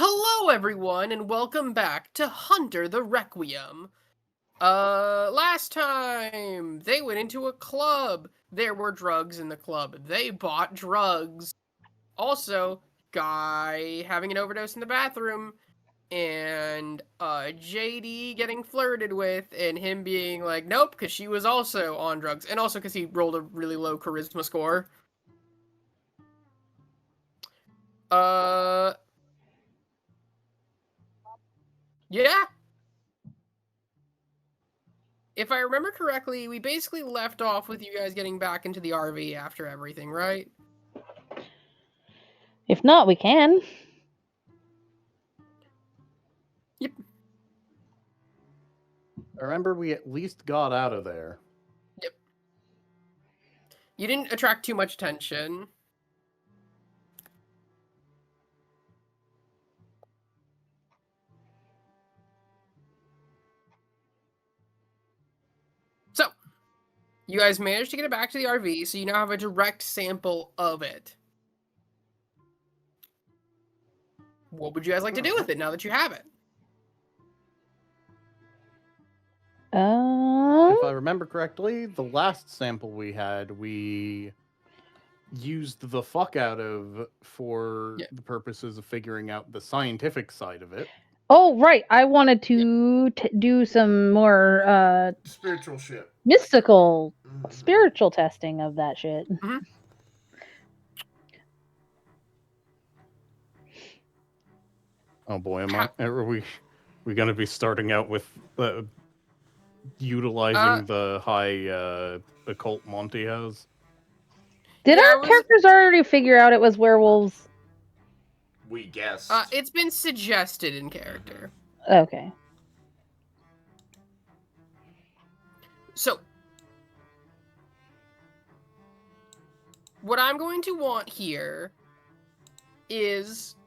Hello, everyone, and welcome back to Hunter the Requiem. Last time they went into a club. There were drugs in the club. They bought drugs. Also, guy having an overdose in the bathroom, and JD getting flirted with, and him being like, nope, because she was also on drugs, and also because he rolled a really low charisma score. Uh, yeah. If I remember correctly, we basically left off with you guys getting back into the RV after everything, right? If not, we can. Yep. I remember we at least got out of there. Yep. You didn't attract too much attention. So, you guys managed to get it back to the RV, so you now have a direct sample of it. What would you guys like to do with it now that you have it? If I remember correctly, the last sample we had, we used the fuck out of for the purposes of figuring out the scientific side of it. Oh, right. I wanted to do some more spiritual shit. Mystical, spiritual testing of that shit. Mm-hmm. Oh boy, are we going to be starting out with utilizing the high occult Monty has? Did our characters already figure out it was werewolves? We guessed. It's been suggested in character. Okay. So, what I'm going to want here is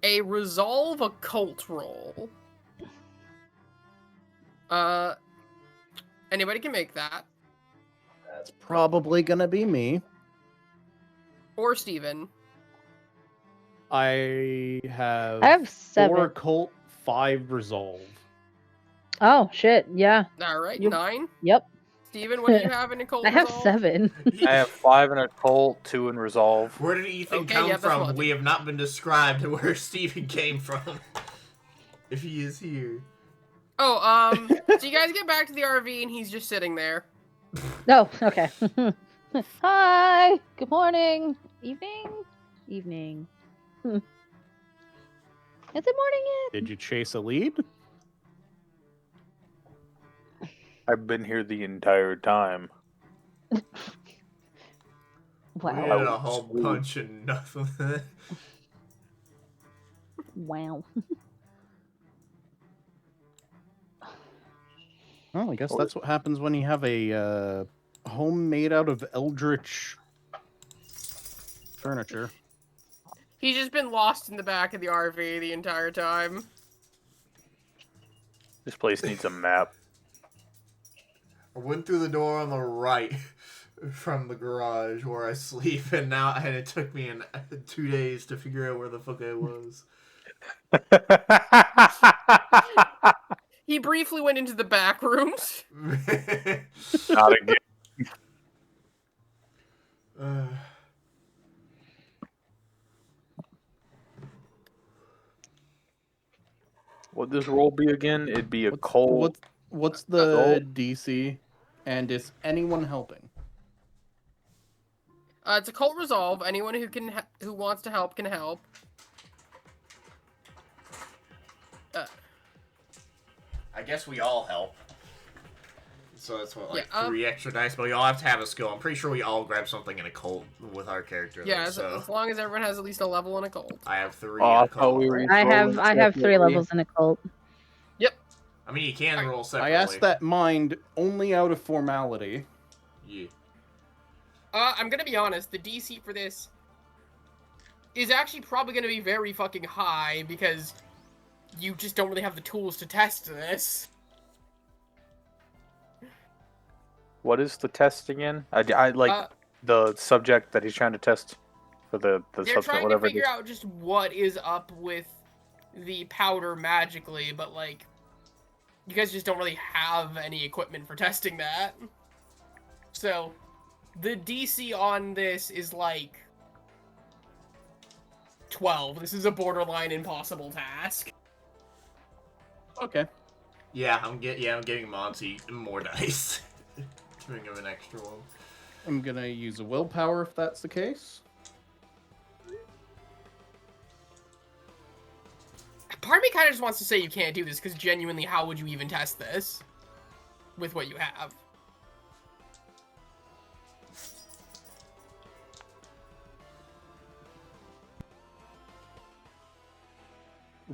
a resolve occult roll. Anybody can make that. That's probably gonna be me. Or Steven. I have 7. 4 occult, 5 resolve. Oh, shit, yeah. Alright, 9? Yep. Steven, what do you have in occult I have resolve? 7. I have 5 in occult, 2 in resolve. Where did Ethan come from? We have not been described where Steven came from. If he is here. Oh, so you guys get back to the RV and he's just sitting there. Oh, okay. Hi, good morning. Evening. Is it morning yet? Did you chase a lead? I've been here the entire time. We had a whole bunch of nothing. Wow. Well, I guess that's what happens when you have a home made out of eldritch furniture. He's just been lost in the back of the RV the entire time. This place needs a map. I went through the door on the right from the garage where I sleep, and it took me 2 days to figure out where the fuck I was. He briefly went into the back rooms. Not again. Would this roll be again? It'd be a cold. What's the DC? And is anyone helping? It's a cult resolve. Anyone who wants to help can help. I guess we all help. So that's what, like, 3 extra dice, but we all have to have a skill. I'm pretty sure we all grab something in a cult with our character. Yeah, as long as everyone has at least a level in a cult. I have 3 in a cult. I have 3 levels in a cult. Yep. I mean, you can roll separately. I asked that mind only out of formality. Yeah. I'm gonna be honest, the DC for this is actually probably gonna be very fucking high, because you just don't really have the tools to test this. What is the test again? I like the subject that he's trying to test for the They're substance, trying whatever to figure out just what is up with the powder magically, but like, you guys just don't really have any equipment for testing that. So, the DC on this is like 12. This is a borderline impossible task. Okay. Yeah, I'm getting Monty more dice. Giving him an extra one. I'm gonna use a willpower if that's the case. Part of me kind of just wants to say you can't do this, because genuinely, how would you even test this with what you have?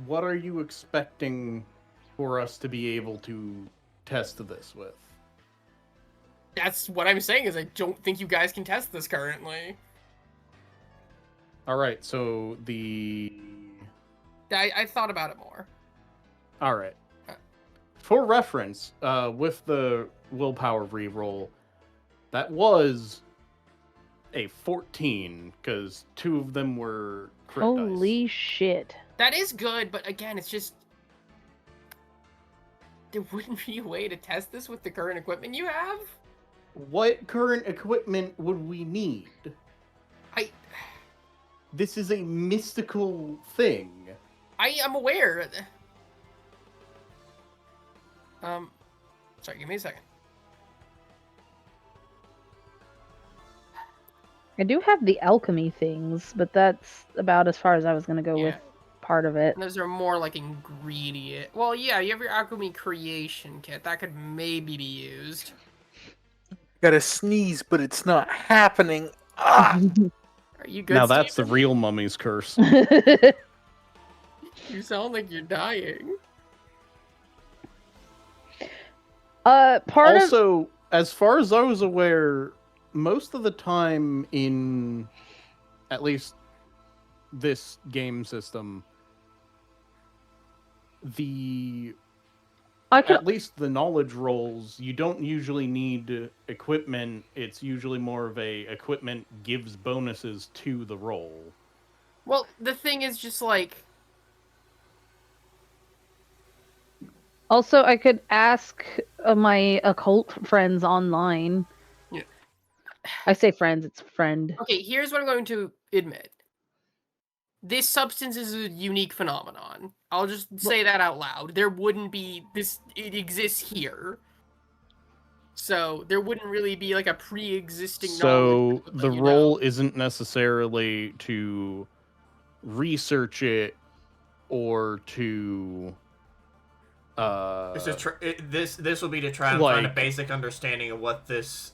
What are you expecting for us to be able to test this with? That's what I'm saying, is I don't think you guys can test this currently. Alright, so the... I thought about it more. Alright. For reference, with the willpower reroll, that was a 14, because 2 of them were crit Holy dice. shit. That is good, but again, it's just... There wouldn't be a way to test this with the current equipment you have? What current equipment would we need? This is a mystical thing. I am aware. Sorry, give me a second. I do have the alchemy things, but that's about as far as I was going to go with part of it. And those are more like ingredient. Well, yeah, you have your alchemy creation kit. That could maybe be used. Gotta sneeze, but it's not happening. Ah! Are you good, Now that's the Steven? real mummy's curse. You sound like you're dying. Also, as far as I was aware, most of the time in at least this game system, at least the knowledge rolls, you don't usually need equipment. It's usually more of a equipment gives bonuses to the roll. Well, the thing is just like... Also, I could ask my occult friends online. Yeah. I say friends, it's friend. Okay, here's what I'm going to admit. This substance is a unique phenomenon. I'll just say that out loud. There wouldn't be this... It exists here. So, there wouldn't really be like a pre-existing knowledge. So, the role isn't necessarily to research it or to... this will be to try and find a basic understanding of what this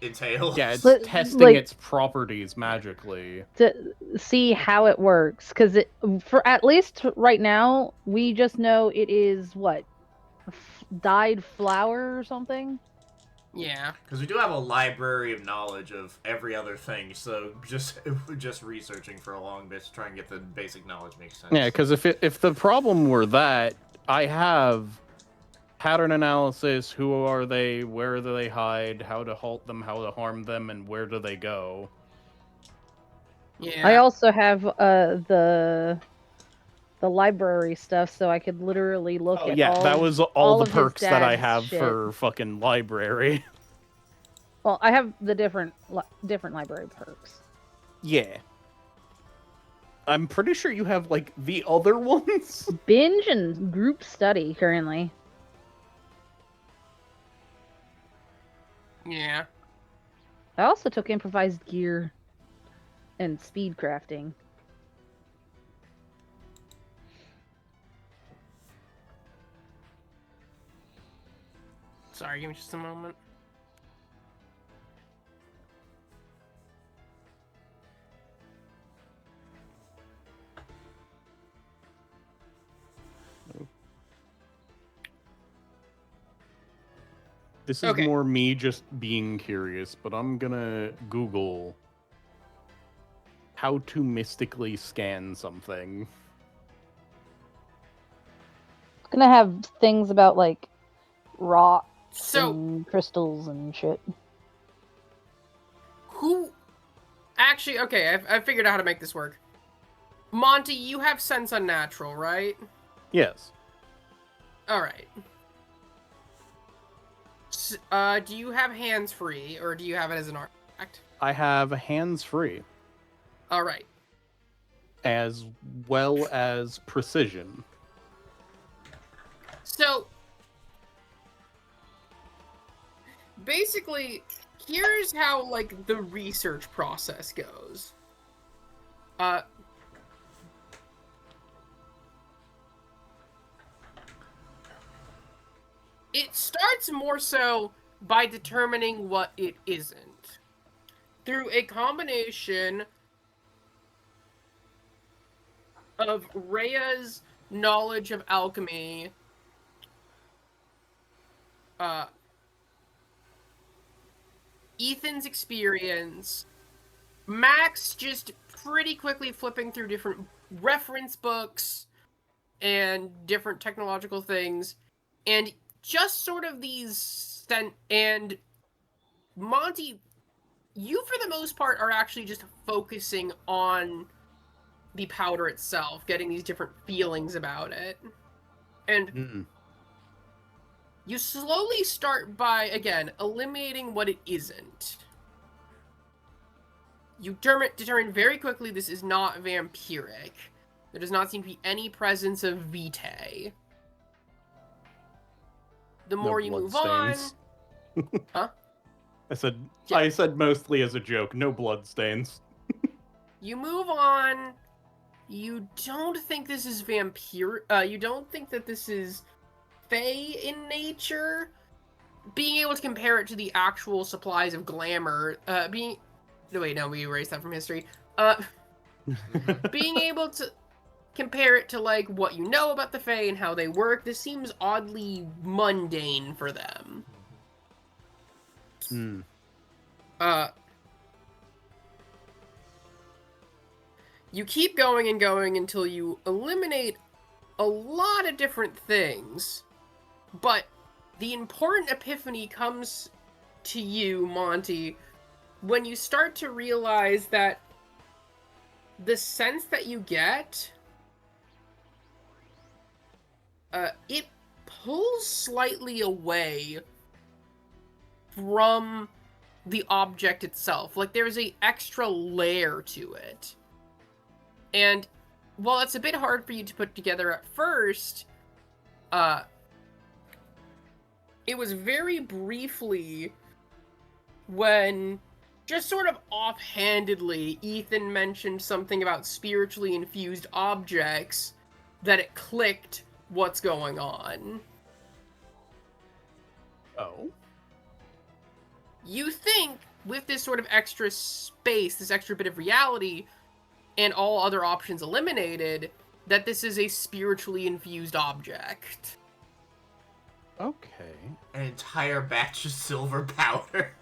entails. Yeah, it's testing its properties magically to see how it works. Because for at least right now, we just know it is what, dyed flour or something. Yeah, because we do have a library of knowledge of every other thing. So just researching for a long bit to try and get the basic knowledge makes sense. Yeah, because if the problem were that, I have pattern analysis, who are they, where do they hide, how to halt them, how to harm them, and where do they go. Yeah. I also have the library stuff, so I could literally look at that was all the of perks his that I dad's have shit. for fucking library. Well, I have the different library perks. Yeah. I'm pretty sure you have, like, the other ones. Binge and group study currently. Yeah. I also took improvised gear and speed crafting. Sorry, give me just a moment. This is more me just being curious, but I'm gonna Google how to mystically scan something. It's gonna have things about, like, rocks So, and crystals and shit. Who... Actually, okay, I figured out how to make this work. Monty, you have sense unnatural, right? Yes. Alright. Do you have hands free, or do you have it as an artifact? I have hands free, Alright. as well as precision. So, basically, here's how, like, the research process goes. It starts more so by determining what it isn't. Through a combination of Rhea's knowledge of alchemy, Ethan's experience, Max just pretty quickly flipping through different reference books and different technological things, and just sort of these and Monty, you for the most part are actually just focusing on the powder itself, getting these different feelings about it. And you slowly start by, again, eliminating what it isn't. You determine very quickly this is not vampiric. There does not seem to be any presence of vitae. The more you move on... Huh? I said mostly as a joke, no bloodstains. You move on. You don't think this is you don't think that this is Fey in nature. Being able to compare it to the actual supplies of glamour, no wait, no, we erased that from history. Being able to compare it to, like, what you know about the Fey and how they work, this seems oddly mundane for them. You keep going and going until you eliminate a lot of different things, but the important epiphany comes to you, Monty, when you start to realize that the sense that you get, it pulls slightly away from the object itself. Like, there's an extra layer to it. And while it's a bit hard for you to put together at first, it was very briefly when, just sort of offhandedly, Ethan mentioned something about spiritually infused objects, that it clicked what's going on. Oh? You think, with this sort of extra space, this extra bit of reality, and all other options eliminated, that this is a spiritually infused object. Okay. An entire batch of silver powder.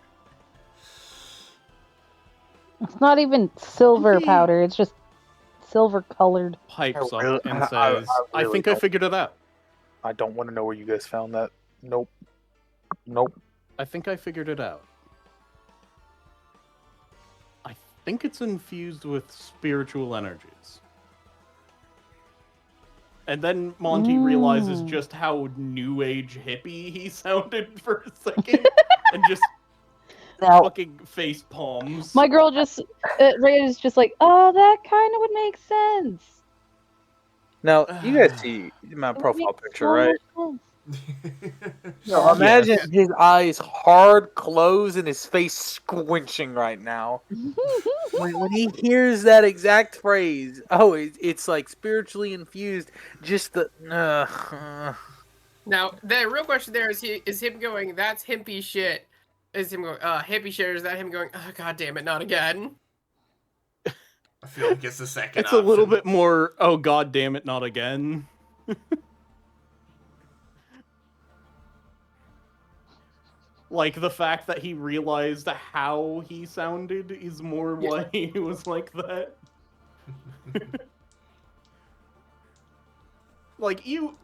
It's not even silver powder, it's just silver colored. Pipes up and says, I think I figured it out. I don't want to know where you guys found that. Nope. Nope. I think I figured it out. I think it's infused with spiritual energies. And then Monty realizes just how new age hippie he sounded for a second, and just fucking face palms. My girl just, Rhea's just like, oh, that kind of would make sense. Now, you guys see my profile picture, right? No, Imagine his eyes hard closed and his face squinching right now. when he hears that exact phrase, it's like spiritually infused. Just the. Now, the real question there is him going, that's hippie shit. Is him going, hippie shit, or is that him going, oh, god damn it, not again? I feel like it's the second It's option. a little bit more, oh god damn it, not again. Like, the fact that he realized how he sounded is more why he was like that. Like, you've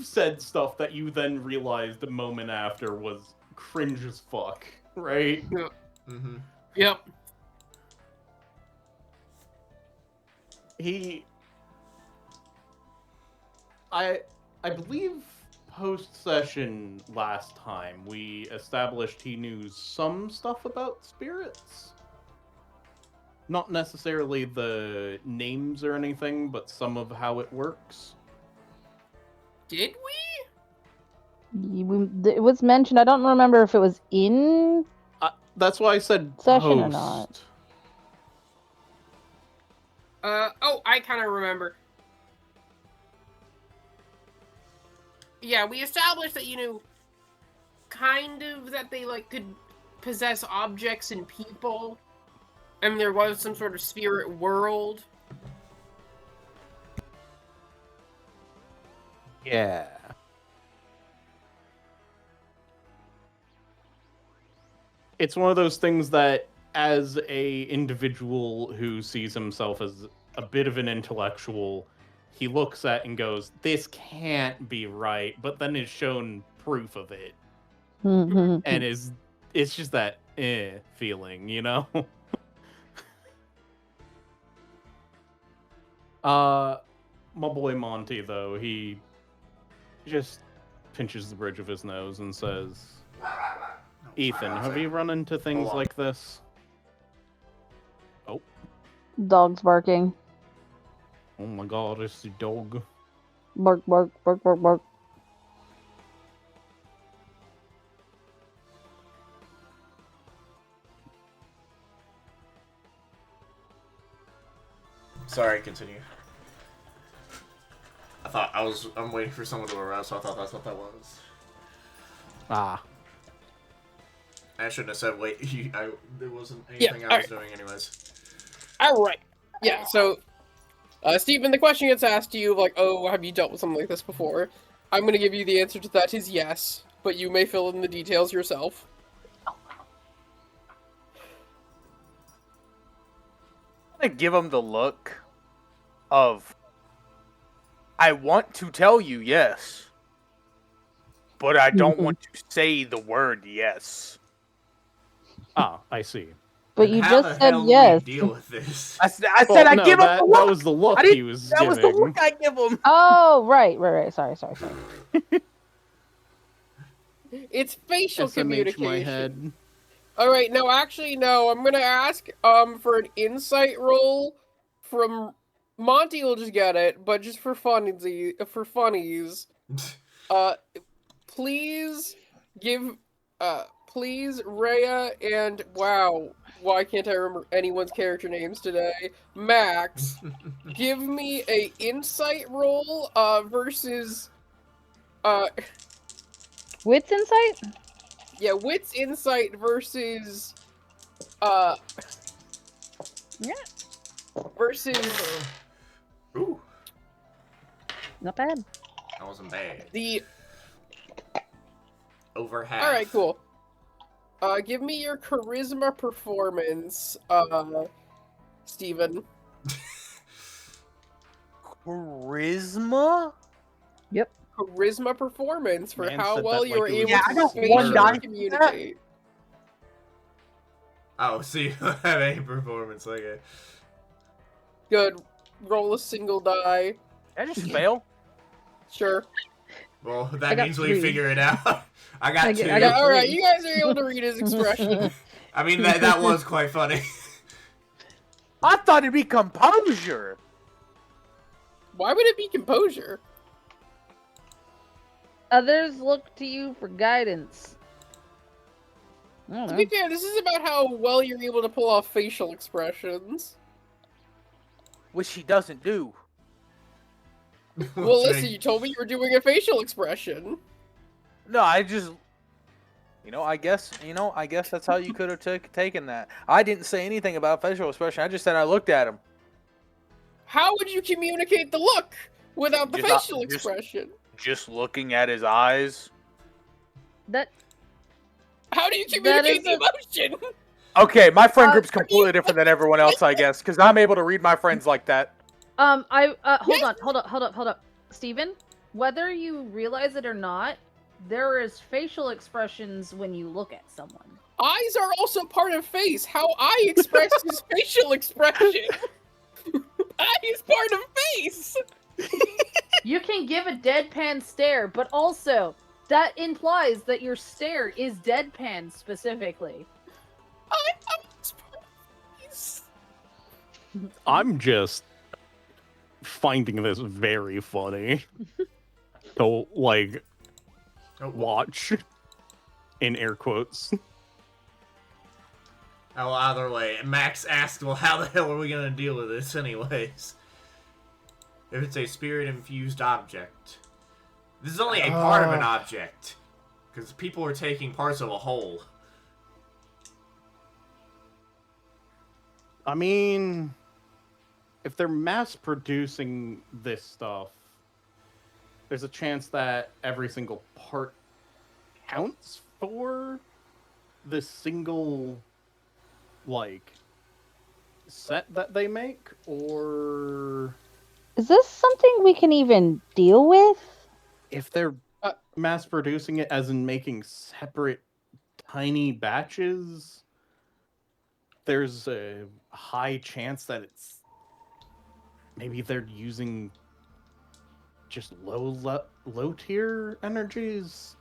said stuff that you then realized a moment after was cringe as fuck, right? Yep. He I believe post-session last time we established he knew some stuff about spirits. Not necessarily the names or anything, but some of how it works. Did we? It was mentioned. I don't remember if it was in That's why I said session post. or not. Oh, I kind of remember. Yeah, we established that, kind of that they, like, could possess objects and people. And there was some sort of spirit world. Yeah. It's one of those things that, as a individual who sees himself as a bit of an intellectual, he looks at and goes, "This can't be right," but then is shown proof of it, and it's just that feeling, My boy Monty, though, he just pinches the bridge of his nose and says, "Ethan, have you run into things like this?" Oh. Dog's barking. Oh my god, it's the dog. Bark, bark, bark, bark, bark. Sorry, continue. I'm waiting for someone to arrive, so I thought that's what that was. Ah. I shouldn't have said wait. There wasn't anything I was doing anyways. Alright. Yeah, so, Stephen, the question gets asked to you, like, oh, have you dealt with something like this before? I'm gonna give you the answer to that is yes, but you may fill in the details yourself. I'm gonna give him the look of, I want to tell you yes, but I don't want to say the word yes. Ah, I see. But you How just the hell said do yes. we deal with this? I said I give him that, the look. that was the look he was That giving. was the look I give him. Oh, right. Sorry. It's facial SMH communication. my head. Alright, no, actually, no, I'm gonna ask, for an insight roll from... Monty will just get it, but just for funnies, please give, please, Rhea and, wow, why can't I remember anyone's character names today? Max, give me a insight roll, versus, Wits insight? yeah, wits insight versus, Yeah. versus Ooh, Not bad. that wasn't bad. the... Over half. Alright, cool. Give me your charisma performance, Steven. Charisma? Charisma performance for Man how said well that you're like it able was Yeah, I to got facially one die for communicate. Oh, so you don't have any performance, okay. Good. Roll a single die. Did I just fail? Sure. Well, I that got means we 3. figure it out. I got I 2. got Yeah, alright, 3. you guys are able to read his expression. I mean, that was quite funny. I thought it'd be composure. Why would it be composure? Others look to you for guidance. I don't To know. be fair, this is about how well you're able to pull off facial expressions. Which he doesn't do. Well, listen, you told me you were doing a facial expression. No, I just... I guess that's how you could have taken that. I didn't say anything about facial expression. I just said I looked at him. How would you communicate the look without the Just- facial just- expression? Just looking at his eyes. That How do you That communicate the is emotion? Okay, my friend group's completely different than everyone else, I guess, because I'm able to read my friends like that. hold up. Steven, whether you realize it or not, there is facial expressions when you look at someone. Eyes are also part of face. How I express is facial expression. Eye is part of face. You can give a deadpan stare, but also that implies that your stare is deadpan specifically. I'm just finding this very funny. So, like, Oh, watch in air quotes. oh, either way, Max asked, well, how the hell are we going to deal with this anyways? If it's a spirit-infused object. This is only a part of an object. Because people are taking parts of a whole. I mean, if they're mass producing this stuff, there's a chance that every single part counts for the single, like, set that they make, or Is this something we can even deal with? if they're mass producing it as in making separate tiny batches, there's a high chance that it's maybe they're using just low tier energies.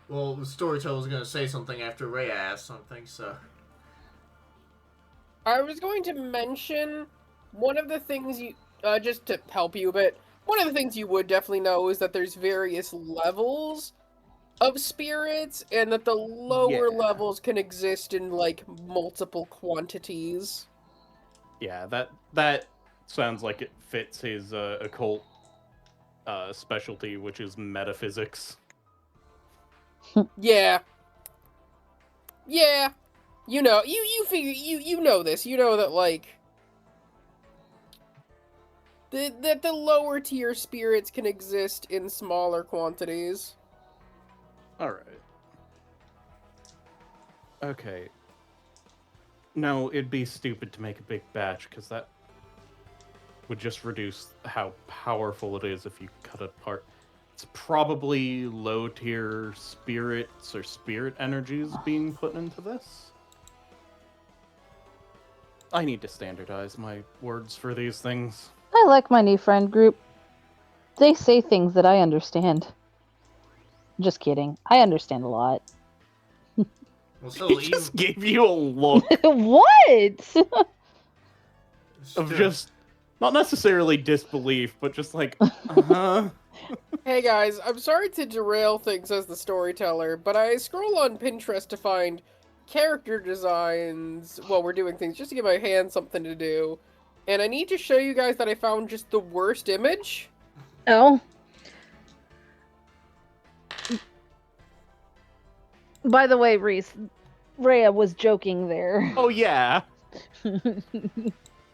Well, the storyteller's going to say something after Rhea asks something, so... I was going to mention one of the things you, just to help you a bit, one of the things you would definitely know is that there's various levels of spirits, and that the lower levels can exist in, like, multiple quantities. Yeah, that sounds like it fits his occult specialty, which is metaphysics. Yeah. Yeah. You know, you figure, you know this. You know that, like, that the lower tier spirits can exist in smaller quantities. Alright. Okay. No, it'd be stupid to make a big batch, because that would just reduce how powerful it is if you cut it apart. It's probably low tier spirits or spirit energies being put into this. I need to standardize my words for these things. I like my new friend group. They say things that I understand. Just kidding. I understand a lot. Well, so He just gave you a look What? of just, not necessarily disbelief, but just like, uh-huh. Hey guys, I'm sorry to derail things as the storyteller, but I scroll on Pinterest to find character designs while we're doing things, just to give my hand something to do. And I need to show you guys that I found just the worst image. Oh. By the way, Reese, Rhea was joking there. Oh yeah.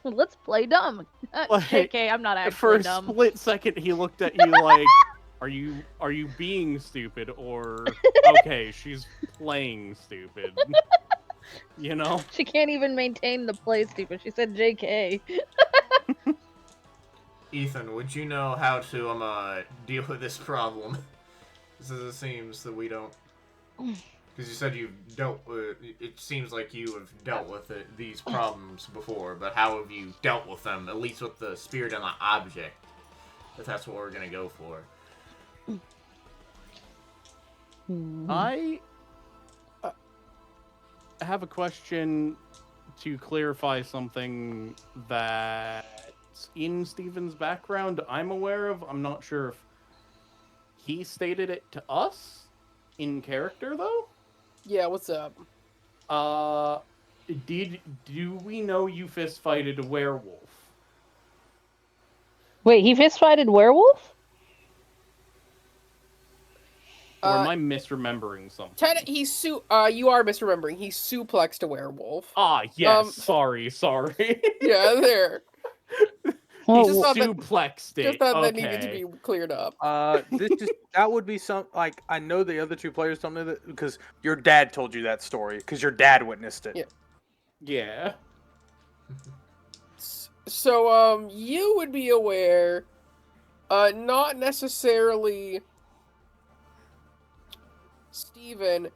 Let's play dumb. Like, JK, I'm not For actually a dumb. split second, he looked at you like, are you being stupid, or okay, she's playing stupid. You know? She can't even maintain the play stupid. She said JK. Ethan, would you know how to deal with this problem? Because it seems that we don't. Because you said you've dealt. It seems like you have dealt with these problems before, but how have you dealt with them? At least with the spirit and the object. If that's what we're gonna go for. I have a question to clarify something that's in Steven's background I'm aware of. I'm not sure if he stated it to us in character, though. Yeah, what's up? Do we know you fist fighted a werewolf? Wait, he fist fighted werewolf? Or am I misremembering something? You are misremembering. He suplexed a werewolf. Ah, yes. Sorry. Yeah, there. He Well, suplexed it. Just thought okay. that needed to be cleared up. That would be some, like, I know the other two players don't know that because your dad told you that story because your dad witnessed it. Yeah. Yeah. So, you would be aware, not necessarily Steven,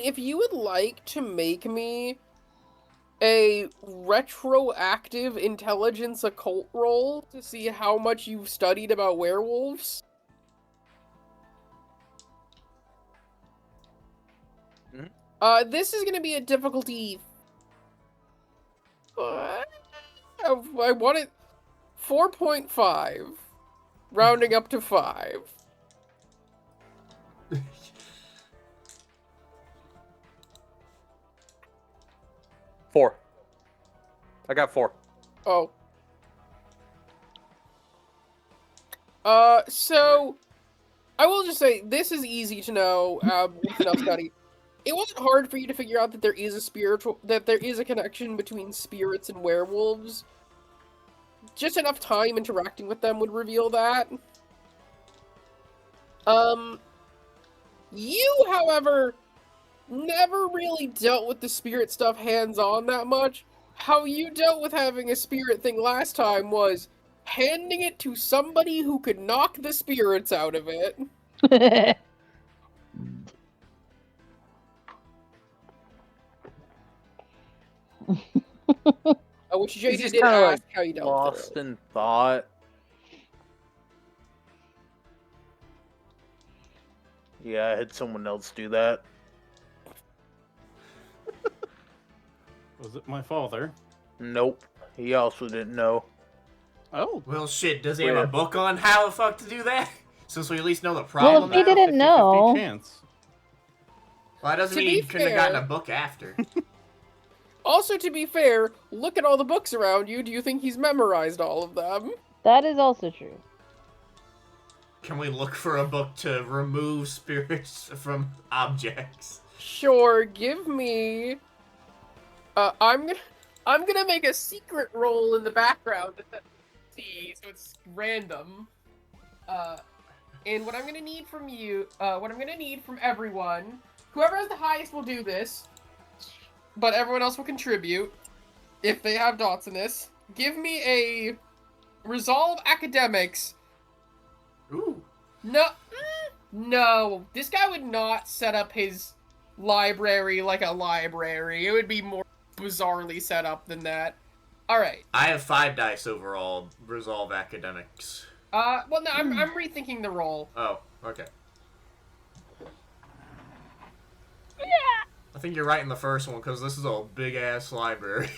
if you would like to make me a retroactive intelligence occult roll to see how much you've studied about werewolves. This is gonna be a difficulty. I want it 4.5, rounding up to 5. Four. I got 4. Oh. So I will just say this is easy to know with enough study. It wasn't hard for you to figure out that there is a connection between spirits and werewolves. Just enough time interacting with them would reveal that. You, however, never really dealt with the spirit stuff hands-on that much. How you dealt with having a spirit thing last time was handing it to somebody who could knock the spirits out of it. Which He's Jason just did kinda, ask like, how you dealt Lost with it. in thought. Yeah, I had someone else do that. Was it my father? Nope. He also didn't know. Oh, Well, shit, does he have Yeah. a book on how the fuck to do that? Since we at least know the Well, problem if he now? didn't 50-50 know. chance. Well, that doesn't To mean be he couldn't have gotten fair- a book after. Also, to be fair, look at all the books around you. Do you think he's memorized all of them? That is also true. Can we look for a book to remove spirits from objects? Sure, give me. I'm gonna make a secret roll in the background. See, so it's random. And what I'm gonna need from you, what I'm gonna need from everyone, whoever has the highest will do this, but everyone else will contribute if they have dots in this. Give me a resolve academics. Ooh. No, this guy would not set up his library like a library. It would be more bizarrely set up than that. Alright. I have 5 dice overall. Resolve academics. Well, no, I'm rethinking the roll. Oh, okay. Yeah. I think you're right in the first one, because this is a big-ass library.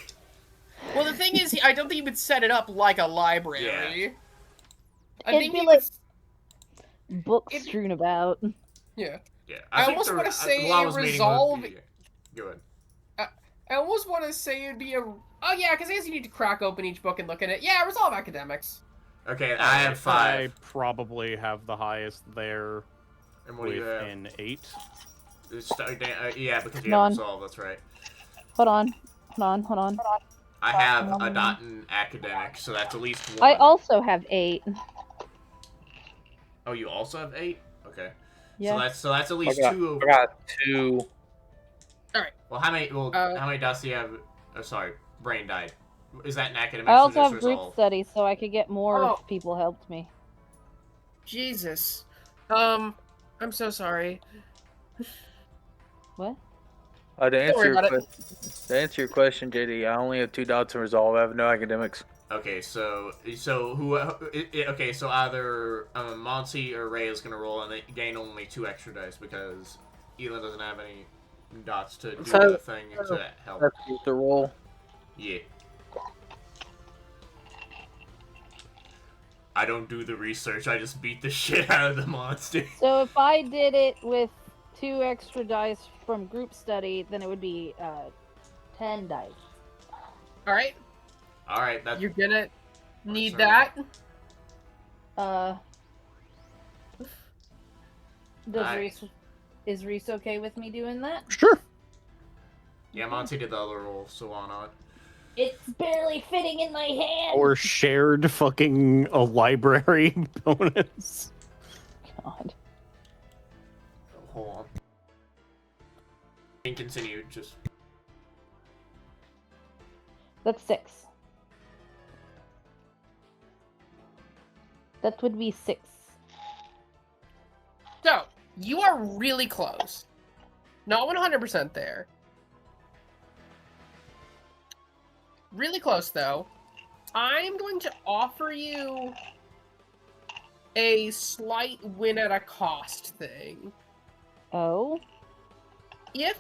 Well, the thing is, I don't think he would set it up like a library. Yeah. I It'd think be he like would... books it- strewn about. Yeah. Yeah, I think almost wanna say well, I a was meaning resolve- yeah. Go ahead. I almost want to say it'd be a... Oh, yeah, because I guess you need to crack open each book and look at it. Yeah, resolve academics. Okay, I have 5. I probably have the highest there And what do you with have? an 8. Yeah, because you None. have resolve, that's right. Hold on. Hold on. I have a dot in academics, so that's at least 1. I also have 8. Oh, you also have 8? Okay. Yeah. So that's at least 2 over. I got 2. Well, how many dots do you have? Oh, sorry, brain died. Is that in academics I or also just have group resolve? studies, so I could get more Oh. if people helped me. Jesus. I'm so sorry. What? To worry answer, about to answer your question, JD, I only have 2 dots in resolve. I have no academics. Okay, so who? Okay, so either Monty or Ray is gonna roll, and they gain only 2 extra dice because Elon doesn't have any dots to do So- the thing to help. That's the roll. Yeah. I don't do the research. I just beat the shit out of the monster. So if I did it with 2 extra dice from group study, then it would be 10 dice. Alright, All right, that's you're gonna need sorry. that. Does Nice. is Reese okay with me doing that? Sure. Yeah. Monty did the other roll, so why not? It's barely fitting in my hand. Or shared fucking a library bonus. God. Hold on. And continue. Just That's 6. That would be 6. So, you are really close. Not 100% there. Really close, though. I'm going to offer you a slight win at a cost thing. Oh? If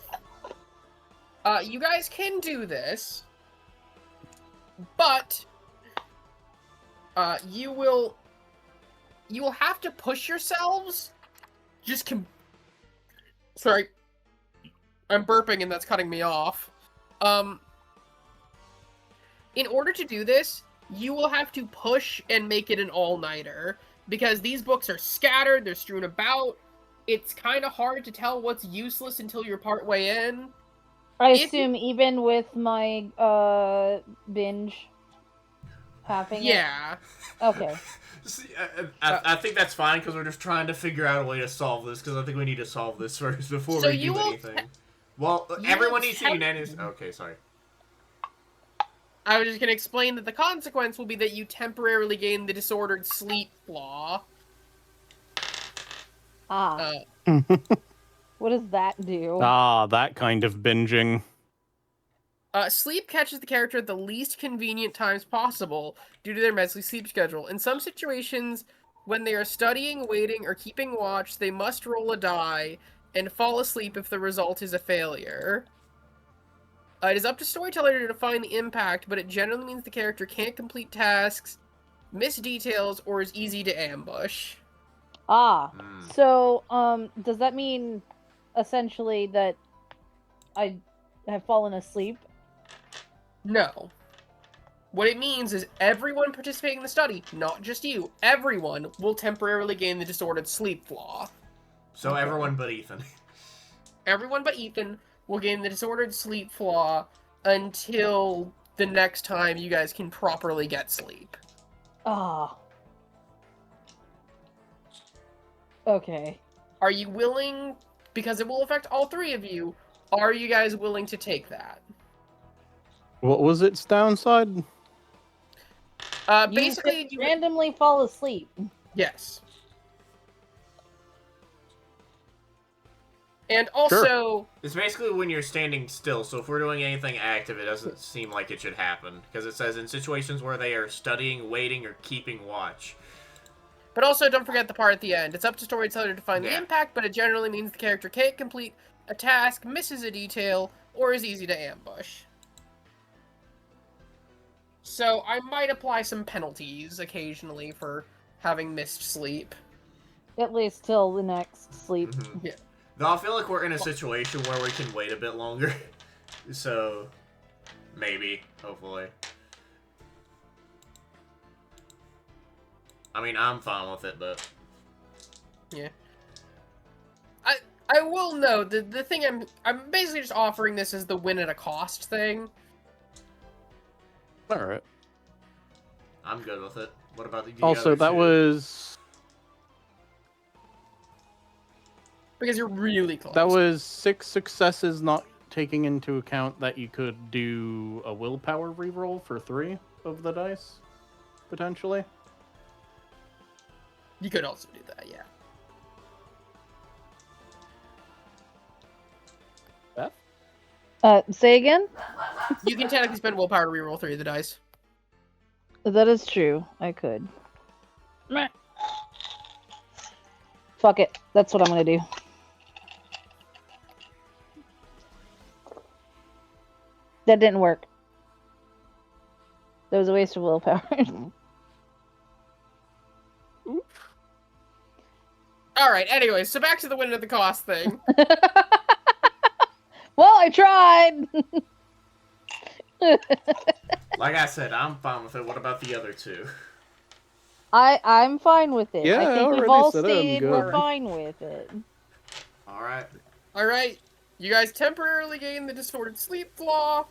you guys can do this, but you will have to push yourselves. Sorry, I'm burping and that's cutting me off. In order to do this, you will have to push and make it an all-nighter, because these books are scattered, they're strewn about. It's kind of hard to tell what's useless until you're partway in. I If- assume even with my binge happening. Yeah. Okay. See, I think that's fine because we're just trying to figure out a way to solve this because I think we need to solve this first before So we you do will anything. Well, you everyone will needs to have- unanimous. Okay, sorry. I was just going to explain that the consequence will be that you temporarily gain the disordered sleep flaw. Ah. Uh, What does that do? Ah, that kind of binging. Sleep catches the character at the least convenient times possible due to their messy sleep schedule. In some situations, when they are studying, waiting, or keeping watch, they must roll a die and fall asleep if the result is a failure. It is up to storyteller to define the impact, but it generally means the character can't complete tasks, miss details, or is easy to ambush. Ah. Mm. So, does that mean essentially that I have fallen asleep? No. What it means is everyone participating in the study, not just you, everyone will temporarily gain the disordered sleep flaw. So everyone but Ethan. Everyone but Ethan will gain the disordered sleep flaw until the next time you guys can properly get sleep. Ah. Okay. Are you willing, because it will affect all three of you, are you guys willing to take that? What was its downside? Basically, you randomly fall asleep. yes. And also, It's basically when you're standing still, so if we're doing anything active, it doesn't seem like it should happen. Because it says in situations where they are studying, waiting, or keeping watch. but also don't forget the part at the end. It's up to storyteller to define the Yeah. impact, but it generally means the character can't complete a task, misses a detail, or is easy to ambush. So I might apply some penalties occasionally for having missed sleep. At least till the next sleep. Mhm. Yeah. Though I feel like we're in a situation where we can wait a bit longer. So, maybe, hopefully. I mean, I'm fine with it, but... Yeah. I will note the thing I'm basically just offering this as the win at a cost thing. Alright. I'm good with it. What about the Also, other that two? was... Because you're really close. That was 6 successes, not taking into account that you could do a willpower reroll for 3 of the dice, potentially. You could also do that, yeah. Beth? Say again? You can technically spend willpower to reroll 3 of the dice. That is true. I could. Meh. Fuck it. That's what I'm gonna do. That didn't work. That was a waste of willpower. Alright, anyway, so back to the win at the cost thing. Well, I tried! Like I said, I'm fine with it. What about the other two? I'm fine with it. Yeah, I I think we've already all said I'm stated good. we're fine with it. Alright. Alright, you guys temporarily gain the disordered sleep flaw,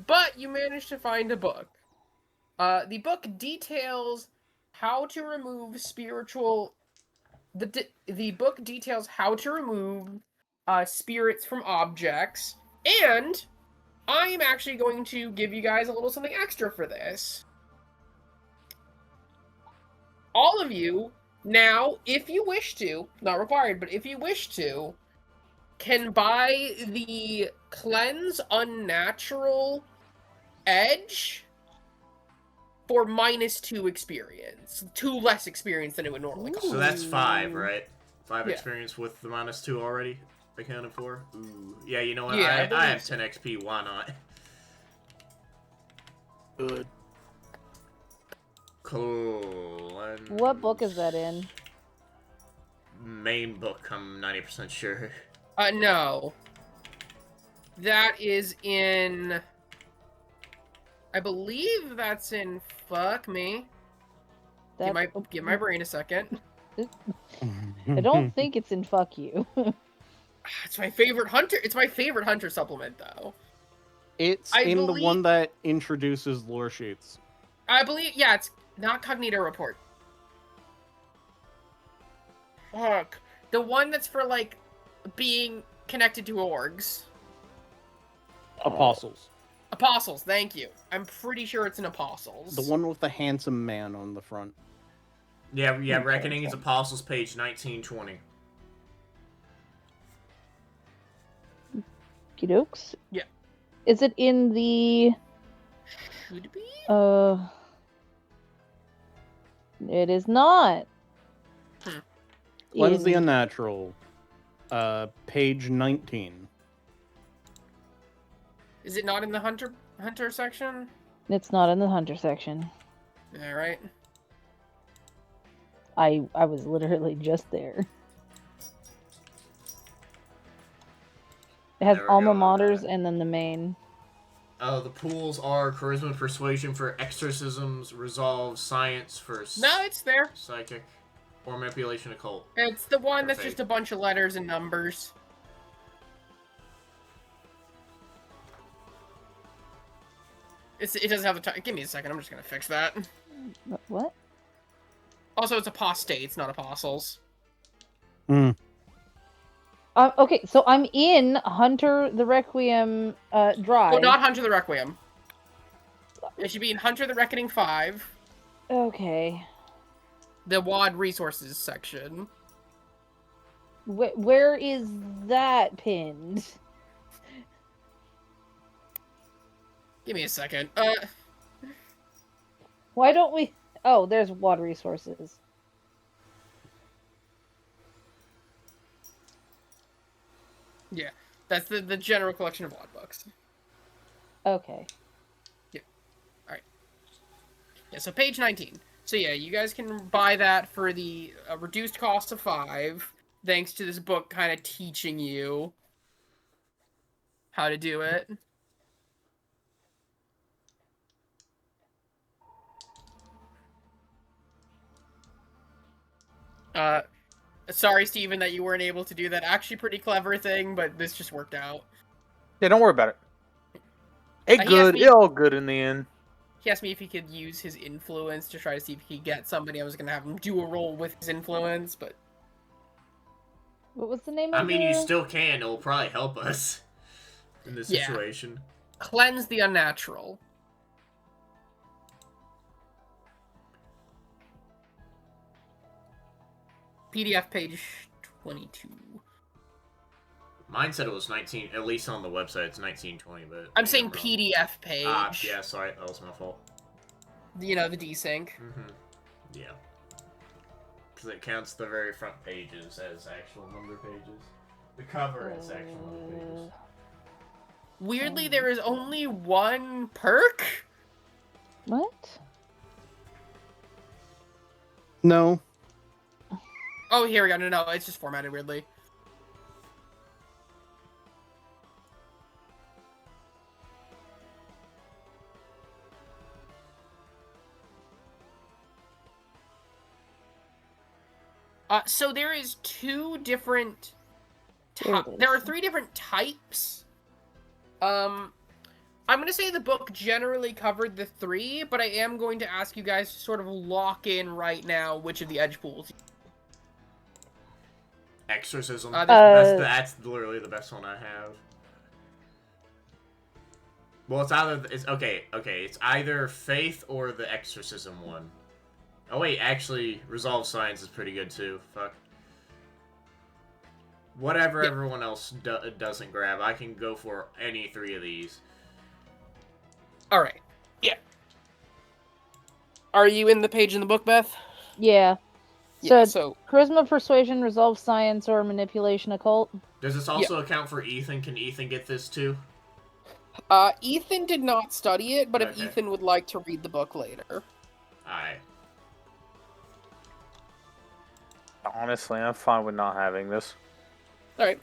but you managed to find a book. The book details how to remove spiritual... The book details how to remove spirits from objects, and I'm actually going to give you guys a little something extra for this. All of you, now, if you wish to, not required, but if you wish to, can buy the Cleanse Unnatural edge for -2 experience. 2 less experience than it would normally cost. So that's 5, right? 5 Yeah. experience with the -2 already accounted for? Ooh. Yeah, you know what? Yeah, I I believe have so. 10 XP, why not? Good. Cool. And What book is that in? main book, I'm 90% sure. No. That is in... I believe that's in... Fuck me. Give my brain a second. I don't think it's in Fuck You. It's my favorite hunter. It's my favorite hunter supplement, though. It's I in the believe- one that introduces lore sheets. I believe, yeah, it's not Cognito Report. Fuck. The one that's for, like, being connected to orgs. Apostles. Apostles, thank you. I'm pretty sure it's in Apostles. The one with the handsome man on the front. Yeah, Okay, Reckoning is okay. Apostles, page 1920. Okey-dokes. Yeah. Is it in the... Should be? It is not. Cleanse the In- Unnatural. Page 19. Is it not in the hunter section? It's not in the Hunter section. Yeah, right. I was literally just there. It has There we alma go, I'm maters back. and then the main. The pools are Charisma and Persuasion for Exorcisms, Resolve, Science for No, it's there. Psychic, or Manipulation Occult. It's the one that's Perfect. just a bunch of letters and numbers. It doesn't have a time. Give me a second. I'm just gonna fix that. What? Also, it's apostates, not apostles. Okay, so I'm in Hunter the Requiem drive. Oh, not Hunter the Requiem. It should be in Hunter the Reckoning 5, Okay. the WAD resources section. Where is that pinned? Give me a second. Why don't we... Oh, there's WAD resources. Yeah, that's the general collection of WAD books. Okay. Yeah, so page 19. So yeah, you guys can buy that for the reduced cost of 5, thanks to this book kind of teaching you how to do it. Sorry, Steven, that you weren't able to do that. Actually, pretty clever thing, but this just worked out. Yeah, don't worry about it. It He asked good. me- It all good in the end. He asked me if he could use his influence to try to see if he could get somebody. I was gonna have him do a roll with his influence, but What was the name of I mean, the... you still can. It'll probably help us in this Yeah. situation. cleanse the unnatural. PDF page 22. Mine said it was 19, at least on the website, it's 1920, but... I'm saying wrong. PDF page. Yeah, sorry, that was my fault. You know, the desync. Yeah. Because it counts the very front pages as actual number pages. The cover as actual number pages. Weirdly, there is only one perk? What? No. Oh, here we go. No, it's just formatted weirdly. So there is 2 different... There are 3 different types. I'm going to say the book generally covered the 3, but I am going to ask you guys to sort of lock in right now which of the edge pools. Exorcism. Uh, That's literally the best one I have. Well, it's either Faith or the Exorcism one. Oh wait, actually, Resolve Science is pretty good too. Fuck. Whatever Yeah. everyone else doesn't grab, I can go for any 3 of these. All right. Yeah. Are you in the page in the book, Beth? Yeah. Yeah. So charisma, persuasion, resolve, science, or manipulation, occult. Does this also account for Ethan? Can Ethan get this too? Ethan did not study it, but if Okay. Ethan would like to read the book later. Alright. Honestly, I'm fine with not having this. All right.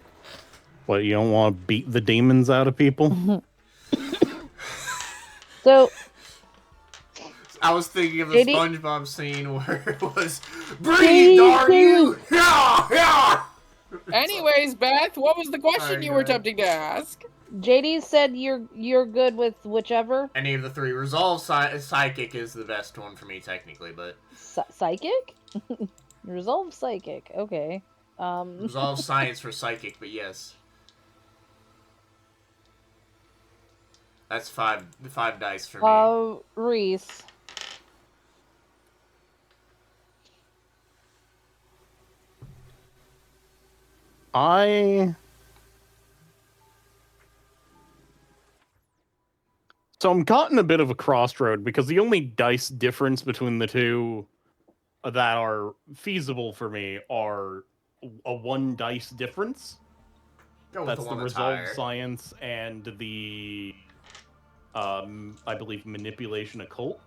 What, you don't want to beat the demons out of people? So I was thinking of the JD? SpongeBob scene where it was, breathe, are you? Yeah, yeah. Anyways, Beth, what was the question Alright, you go were ahead. attempting to ask? JD said you're good with whichever. Any of the three. Resolve Psychic is the best one for me, technically, but Psychic? Resolve psychic. Okay. Resolve Science for Psychic, but yes. That's five dice for me. Reese. So I'm caught in a bit of a crossroad because the only dice difference between the two that are feasible for me are a 1 dice difference. Go with That's the the one that's resolve higher. science and the I believe manipulation occult.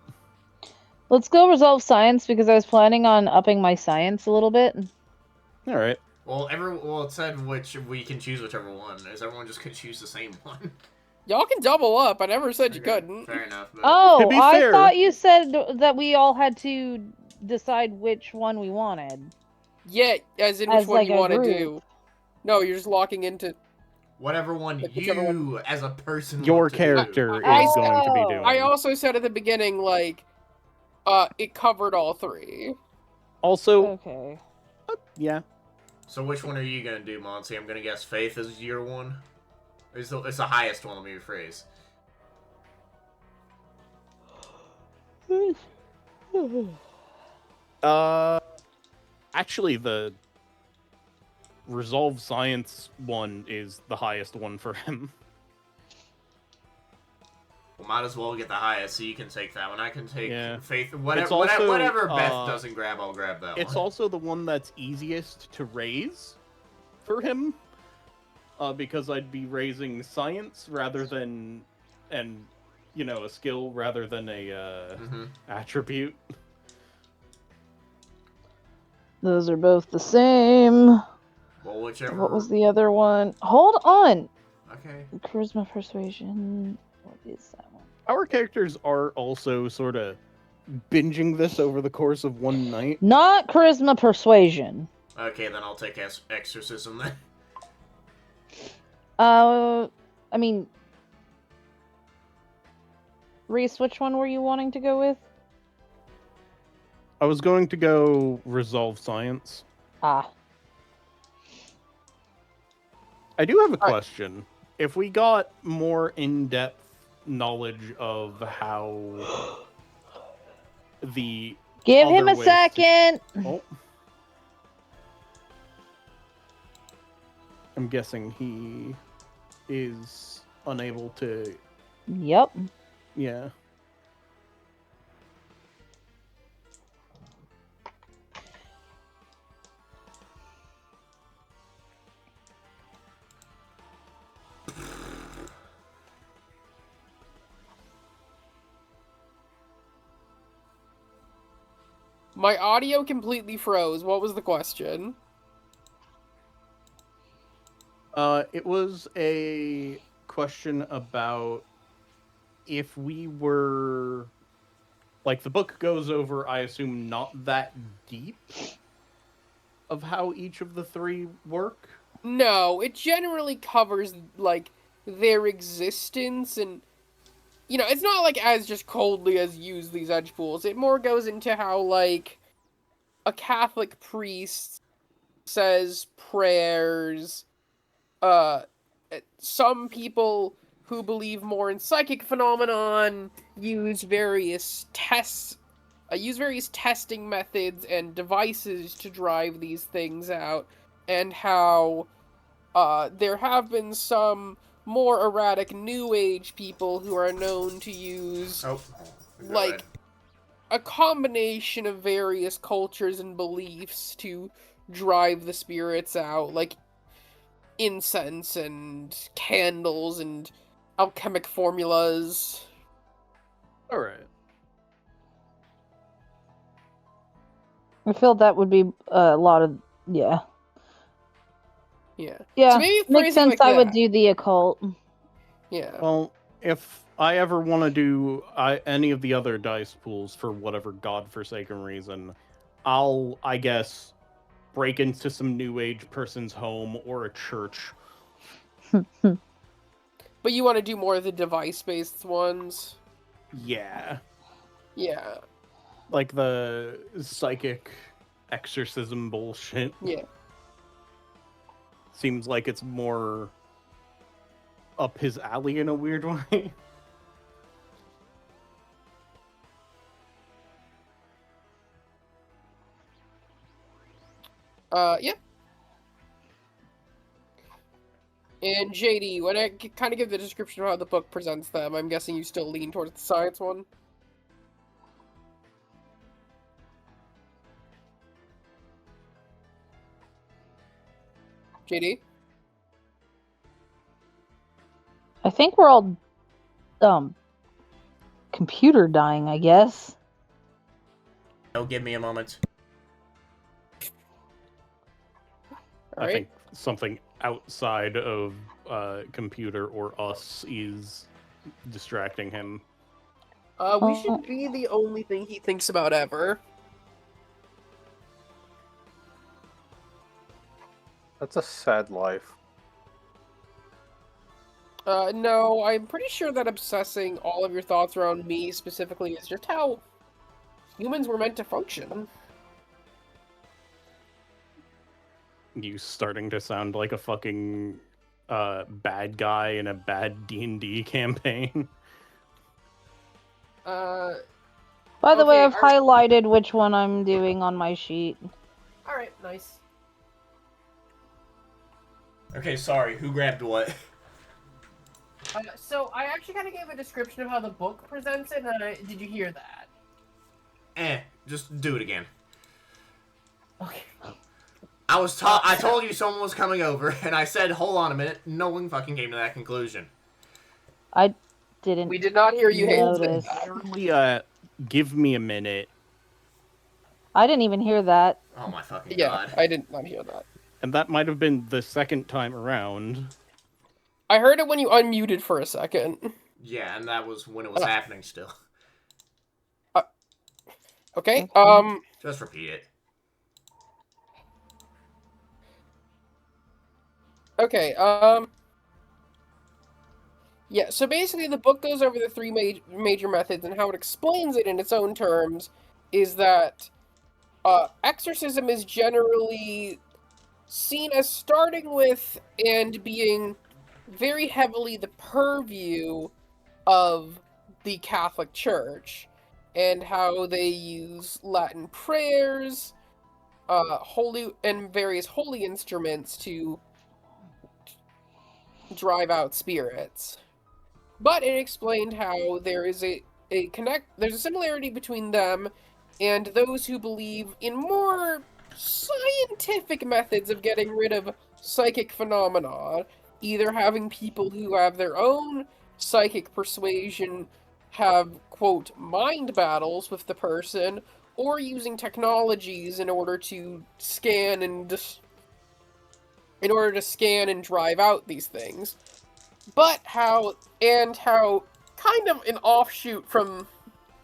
Let's go resolve science because I was planning on upping my science a little bit. All right. Well, it said which we can choose whichever one. Is everyone just could choose the same one? Y'all can double up. I never said you Okay, couldn't. Fair enough. But... Oh, To be I fair- thought you said that we all had to decide which one we wanted. Yeah, as in which As, one like, you a want to group. do. No, you're just locking into... Whatever one Like, whichever you, one- as a person, Your want to do. character I- is going to be Oh. doing. I also said at the beginning, like, it covered all three. Also, Okay. yeah. So which one are you gonna do, Monty? I'm gonna guess Faith is your one. It's the highest one. Let me rephrase. Actually, the resolve science one is the highest one for him. Well, might as well get the highest, so you can take that one. I can take Yeah. Faith. It's Whatever, also, whatever Beth doesn't grab, I'll grab that It's one. also the one that's easiest to raise for him, because I'd be raising science rather than, a skill rather than a attribute. Those are both the same. Well, whichever. What was the other one? Hold on. Okay. Charisma, persuasion. What is that one? Our characters are also sort of binging this over the course of one night. Not charisma, persuasion. Okay, then I'll take exorcism then. I mean, Reese, which one were you wanting to go with? I was going to go resolve science. Ah. I do have a Alright. question. If we got more in-depth knowledge of how the Give him other a ways second. Oh. I'm guessing he is unable to... Yep. Yeah. My audio completely froze. What was the question? It was a question about if we were... Like, the book goes over, I assume, not that deep of how each of the three work. No, it generally covers, like, their existence and... it's not, like, as just coldly as use these edge pools. It more goes into how, like, a Catholic priest says prayers. Some people who believe more in psychic phenomenon use various testing methods and devices to drive these things out, and how there have been some more erratic New Age people who are known to use, Oh, go like, ahead. a combination of various cultures and beliefs to drive the spirits out, like incense and candles and alchemic formulas. All right. I feel that would be a lot of yeah. Yeah. Yeah, So maybe makes phrasing sense. like I would that. do the occult. Yeah. Well, if I ever want to do any of the other dice pools for whatever godforsaken reason, I'll, I guess, break into some New Age person's home or a church. But you want to do more of the device-based ones? Yeah. Yeah. Like the psychic exorcism bullshit. Yeah. Seems like it's more up his alley in a weird way. Yeah. And JD, you want to kind of give the description of how the book presents them? I'm guessing you still lean towards the science one. JD? I think we're all computer dying, I guess. Oh, give me a moment. All I right. think something outside of computer or us is distracting him. We should be the only thing he thinks about ever. That's a sad life. No, I'm pretty sure that obsessing all of your thoughts around me specifically is just how humans were meant to function. You starting to sound like a fucking bad guy in a bad D&D campaign. By the way, Okay, I've highlighted which one I'm doing on my sheet. Alright, nice. Okay, sorry. Who grabbed what? So I actually kind of gave a description of how the book presents it, and did you hear that? Just do it again. Okay. I told you someone was coming over, and I said, hold on a minute. No one fucking came to that conclusion. I didn't. We did not hear you notice. Surely, give me a minute. I didn't even hear that. Oh my fucking Yeah, god. I did not hear that. And that might have been the second time around. I heard it when you unmuted for a second. Yeah, and that was when it was happening still. Okay, Just repeat it. okay, yeah, so basically the book goes over the three major methods, and how it explains it in its own terms is that exorcism is generally seen as starting with and being very heavily the purview of the Catholic Church, and how they use Latin prayers, holy and various holy instruments to drive out spirits. But it explained how there is there's a similarity between them and those who believe in more scientific methods of getting rid of psychic phenomena, either having people who have their own psychic persuasion have, quote, mind battles with the person, or using technologies in order to scan and drive out these things. But how kind of an offshoot from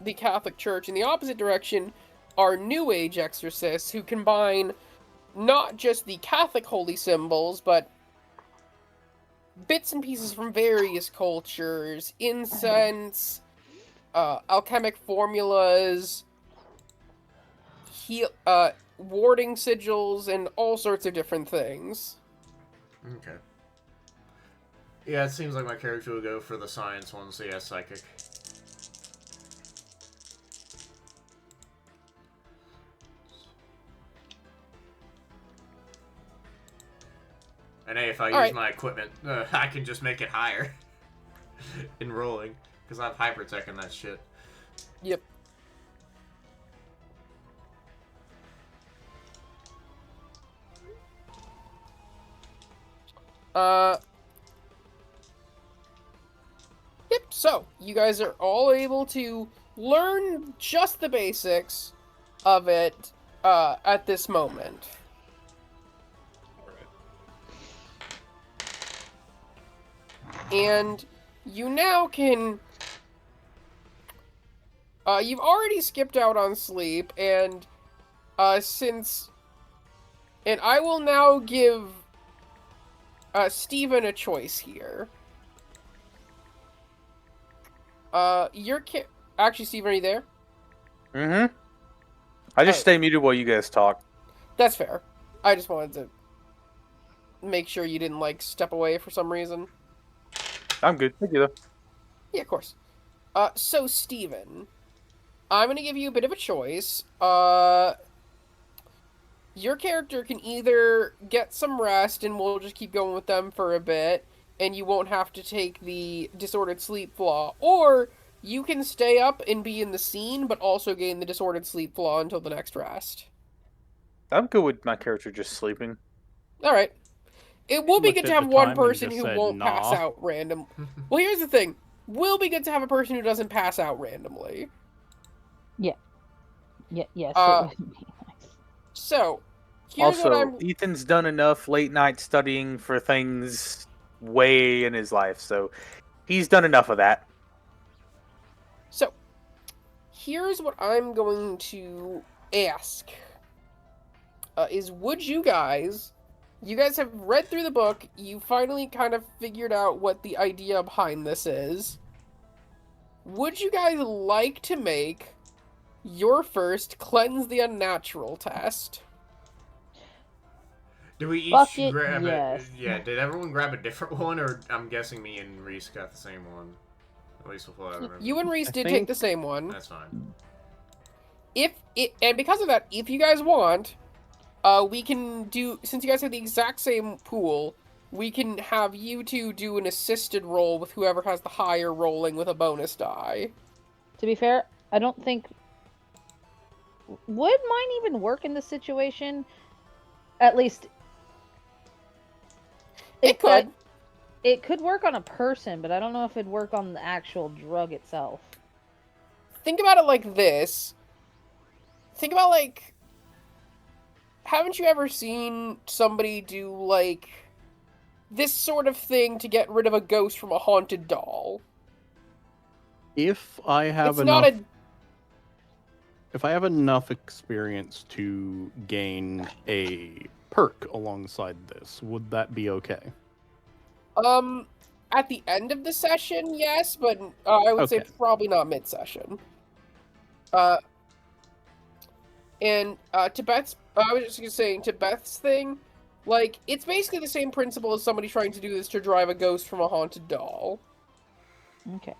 the Catholic Church in the opposite direction are New Age exorcists who combine not just the Catholic holy symbols, but bits and pieces from various cultures, incense, alchemic formulas, warding sigils, and all sorts of different things. Okay. Yeah, it seems like my character will go for the science one, so yeah, psychic. And hey, if I use Alright. my equipment, I can just make it higher in rolling. Because I have hypertech and that shit. Yep. Yep, so you guys are all able to learn just the basics of it at this moment. And you now can... you've already skipped out on sleep, and since... And I will now give Steven a choice here. Actually, Steven, are you there? Mm-hmm. I just stay muted while you guys talk. That's fair. I just wanted to make sure you didn't, like, step away for some reason. I'm good. Thank you. Yeah, of course. So, Steven, I'm gonna give you a bit of a choice. Your character can either get some rest and we'll just keep going with them for a bit, and you won't have to take the disordered sleep flaw, or you can stay up and be in the scene, but also gain the disordered sleep flaw until the next rest. I'm good with my character just sleeping. Alright. It will be Looked good to at have the one time and person just who said, won't pass "Nah." out random. Well, here's the thing. Will be good to have a person who doesn't pass out randomly. Yes, it Uh, would be nice. So, here's what Also, I'm... Ethan's done enough late night studying for things way in his life, so he's done enough of that. So, here's what I'm going to ask. Is would you guys have read through the book, you finally kind of figured out what the idea behind this is. Would you guys like to make your first Cleanse the Unnatural test? Did we Fuck each it, grab yes. Yeah, did everyone grab a different one, or I'm guessing me and Reese got the same one? At least with what I remember. You and Reese I did think- take the same one. That's fine. And because of that, if you guys want, we can do, since you guys have the exact same pool, we can have you two do an assisted roll with whoever has the higher rolling with a bonus die. To be fair, I don't think... Would mine even work in this situation? At least... It could. It could work on a person, but I don't know if it'd work on the actual drug itself. Think about it like this. Think about, like... Haven't you ever seen somebody do, like, this sort of thing to get rid of a ghost from a haunted doll? If I have It's enough, not a... if I have enough experience to gain a perk alongside this, would that be okay? At the end of the session, yes, but I would say Okay. probably not mid-session. And to Beth's, I was just saying, to Beth's thing, like, it's basically the same principle as somebody trying to do this to drive a ghost from a haunted doll. Okay.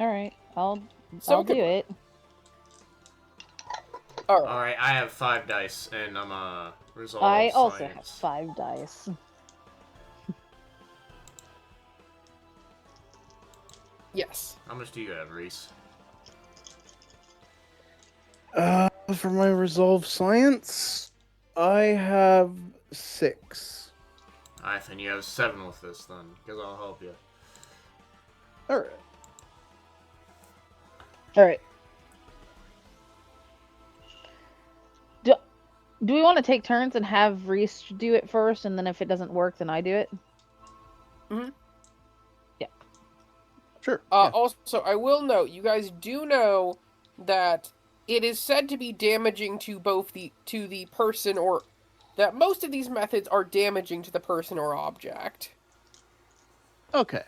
Alright, I'll So do it could- it. Alright. Alright, I have 5 dice, and I'm resolve I also have science. 5 dice. Yes. How much do you have, Reese? For my resolve science, I have 6. Alright, then you have 7 with this, then, because I'll help you. All right. Alright. Do we want to take turns and have Reese do it first, and then if it doesn't work, then I do it? Sure. Yeah. Also, I will note, you guys do know that it is said to be damaging to both the person, or that most of these methods are damaging to the person or object. Okay.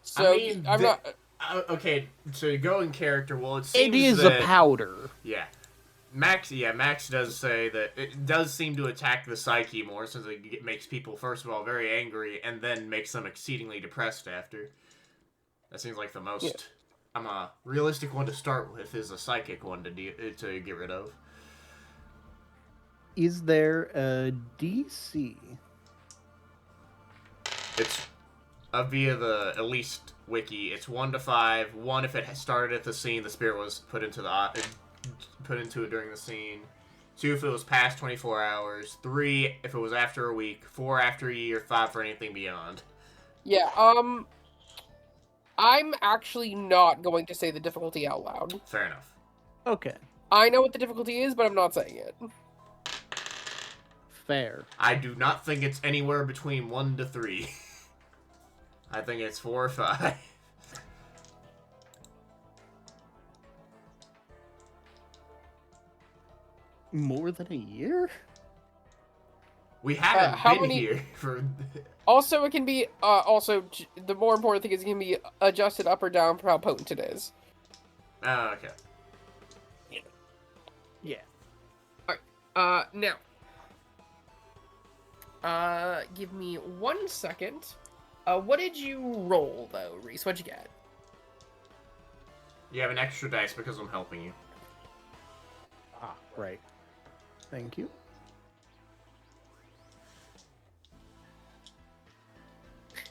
So I mean, I'm not. Okay, so you go in character. Well, it It seems is that, a powder. Yeah, Max does say that it does seem to attack the psyche more, since it makes people, first of all, very angry, and then makes them exceedingly depressed after. That seems like the most realistic one to start with, is a psychic one to get rid of. Is there a DC? It's via the at least wiki. It's 1 to 5. 1 if it had started at the scene the spirit was put into it during the scene. 2 if it was past 24 hours. 3 if it was after a week. 4 after a year. 5 for anything beyond. Yeah, I'm actually not going to say the difficulty out loud. Fair enough. Okay, I know what the difficulty is, but I'm not saying it. fair. I do not think it's anywhere between 1 to 3. I think it's 4 or 5. More than a year? We haven't how been many- here for... Also, it can be, the more important thing is it can be adjusted up or down for how potent it is. Oh, okay. Yeah. Now. Give me 1 second. What did you roll, though, Reese? What'd you get? You have an extra dice because I'm helping you. Ah, right. Thank you.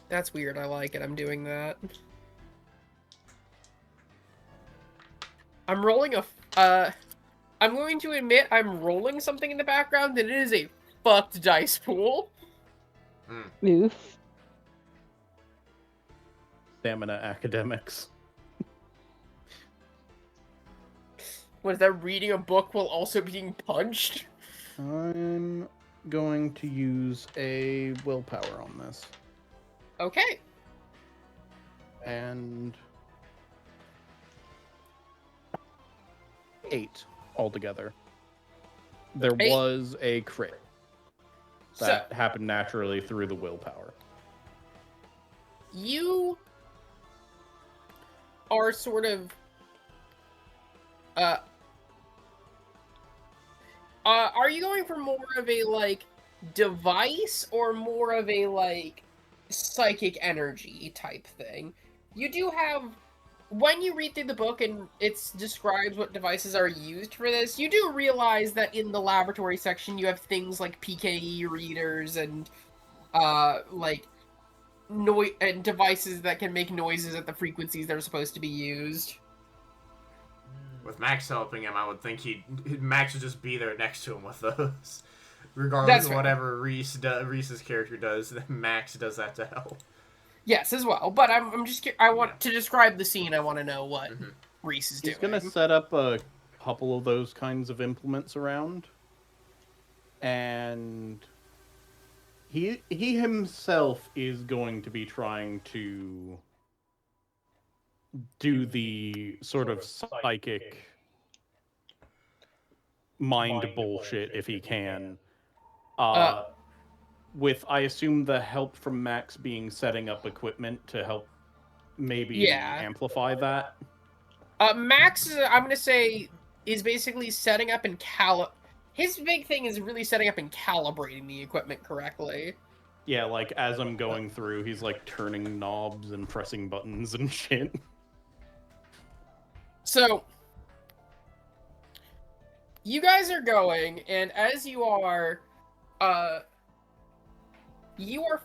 That's weird, I like it, I'm doing that. I'm rolling I'm going to admit I'm rolling something in the background, and it is a fucked dice pool. Oof. Stamina academics. Was that reading a book while also being punched? I'm going to use a willpower on this. Okay. And 8 altogether. There 8? was a crit that happened naturally through the willpower. You are sort of are you going for more of a like device or more of a like psychic energy type thing? You do have, when you read through the book and it describes what devices are used for this, you do realize that in the laboratory section you have things like PKE readers and like noise and devices that can make noises at the frequencies they're supposed to be used. With Max helping him, I would think Max would just be there next to him with those. Regardless of whatever Reese's character does, Max does that to help. Yes, as well. But I'm just I want to describe the scene. I want to know what Reese is doing. He's going to set up a couple of those kinds of implements around. And he himself is going to be trying to do the sort of psychic mind bullshit if he can. With, I assume, the help from Max being setting up equipment to help maybe amplify that. Max, I'm going to say, is basically setting up and his big thing is really setting up and calibrating the equipment correctly. Yeah, like, as I'm going through, he's, like, turning knobs and pressing buttons and shit. So, you guys are going, and as you are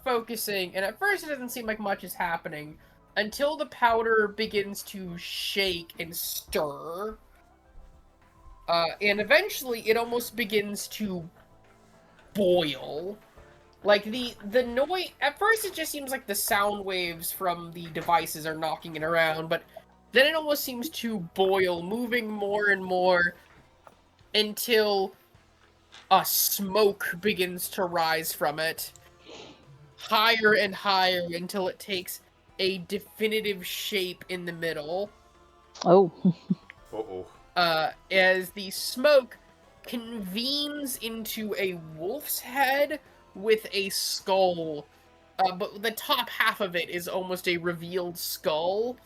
focusing, and at first it doesn't seem like much is happening, until the powder begins to shake and stir. And eventually it almost begins to boil. Like, the noise, at first it just seems like the sound waves from the devices are knocking it around, but then it almost seems to boil, moving more and more until a smoke begins to rise from it. Higher and higher until it takes a definitive shape in the middle. Oh. Uh-oh. As the smoke convenes into a wolf's head with a skull. But the top half of it is almost a revealed skull.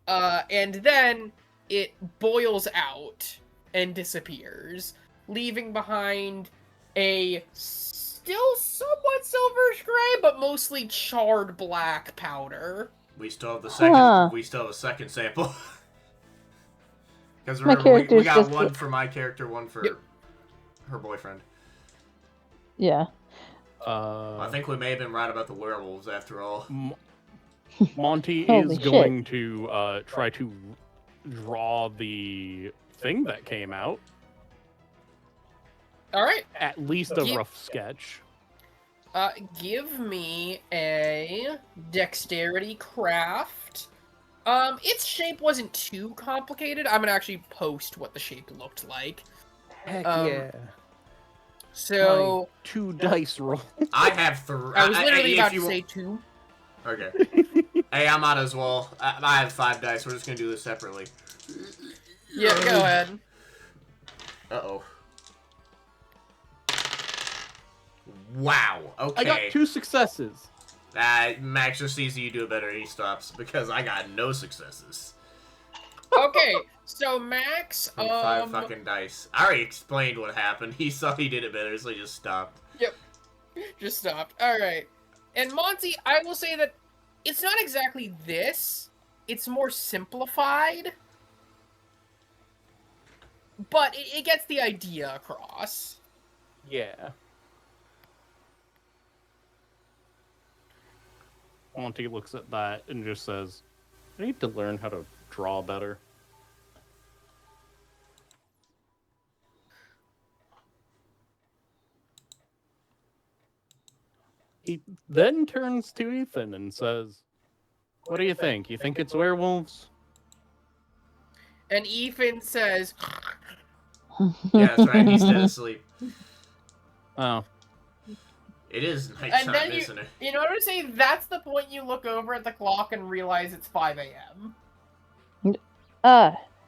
And then it boils out and disappears, leaving behind a still somewhat silverish gray, but mostly charred black powder. We still have the second. Huh. We still have a second sample. Because My remember, we character's got just one for my character, one for Yep. her boyfriend. Yeah. I think we may have been right about the werewolves after all. Monty Holy is shit. going to try to draw the thing that came out. All right. At least a Give- rough sketch. Give me a dexterity craft. Its shape wasn't too complicated. I'm gonna actually post what the shape looked like. Heck yeah. So 2 dice roll. I have 3. I was literally about if you to say 2. Okay. Hey, I might as well. I have 5 dice. We're just gonna do this separately. Yeah, go ahead. Uh-oh. Wow. Okay. I got 2 successes. Max just sees you do it better and he stops because I got no successes. Okay, so Max, 5 fucking dice. I already explained what happened. He saw he did it better, so he just stopped. just stopped. All right, and Monty, I will say that it's not exactly this. It's more simplified, but it gets the idea across. Yeah. Monty looks at that and just says, I need to learn how to draw better. He then turns to Ethan and says, what do you think? You think it's werewolves? And Ethan says, Yeah, that's right. He's dead asleep. Oh. It is and nighttime, then isn't it? in order to say that's the point you look over at the clock and realize it's 5 a.m.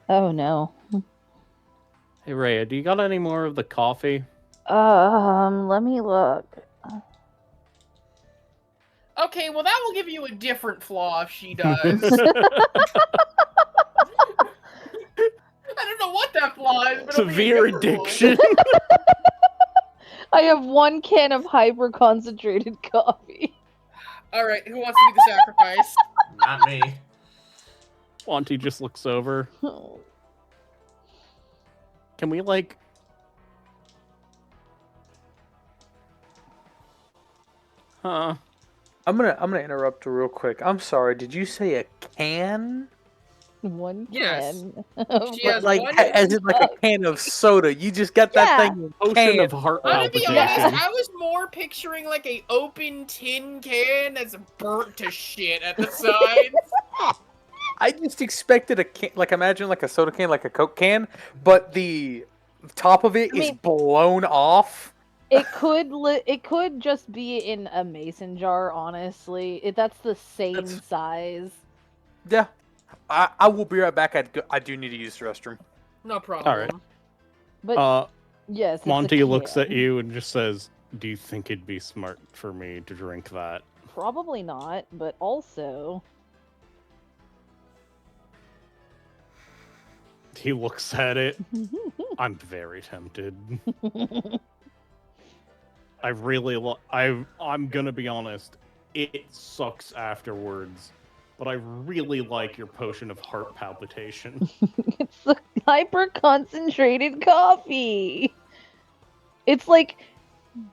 Oh no. Hey, Rhea, do you got any more of the coffee? Let me look. Okay, well that will give you a different flaw if she does. I don't know what that flaw is, but it'll be a Severe different one. addiction. I have 1 can of hyper concentrated coffee. All right, who wants to be the sacrifice? Not me. Monty just looks over. Can we, like... Huh? I'm gonna interrupt real quick. I'm sorry. Did you say a can? 1 Yes. can. She has Like one- as in like a can of soda. You just got that Yeah. thing in Potion can. of heart I'm gonna be palpitation. honest, I was more picturing like a open tin can that's burnt to shit at the sides. I just expected a can, like imagine like a soda can, like a Coke can, but the top of it I is mean- blown off. It could just be in a mason jar, honestly. That's the same That's- size. Yeah, I will be right back. I do need to use the restroom. No problem. All right. But yes, it's a Monty looks at can. you and just says, do you think it'd be smart for me to drink that? Probably not, but also He looks at it. I'm very tempted. I really I'm gonna be honest. It sucks afterwards, but I really like your potion of heart palpitation. it's the hyper concentrated coffee. It's like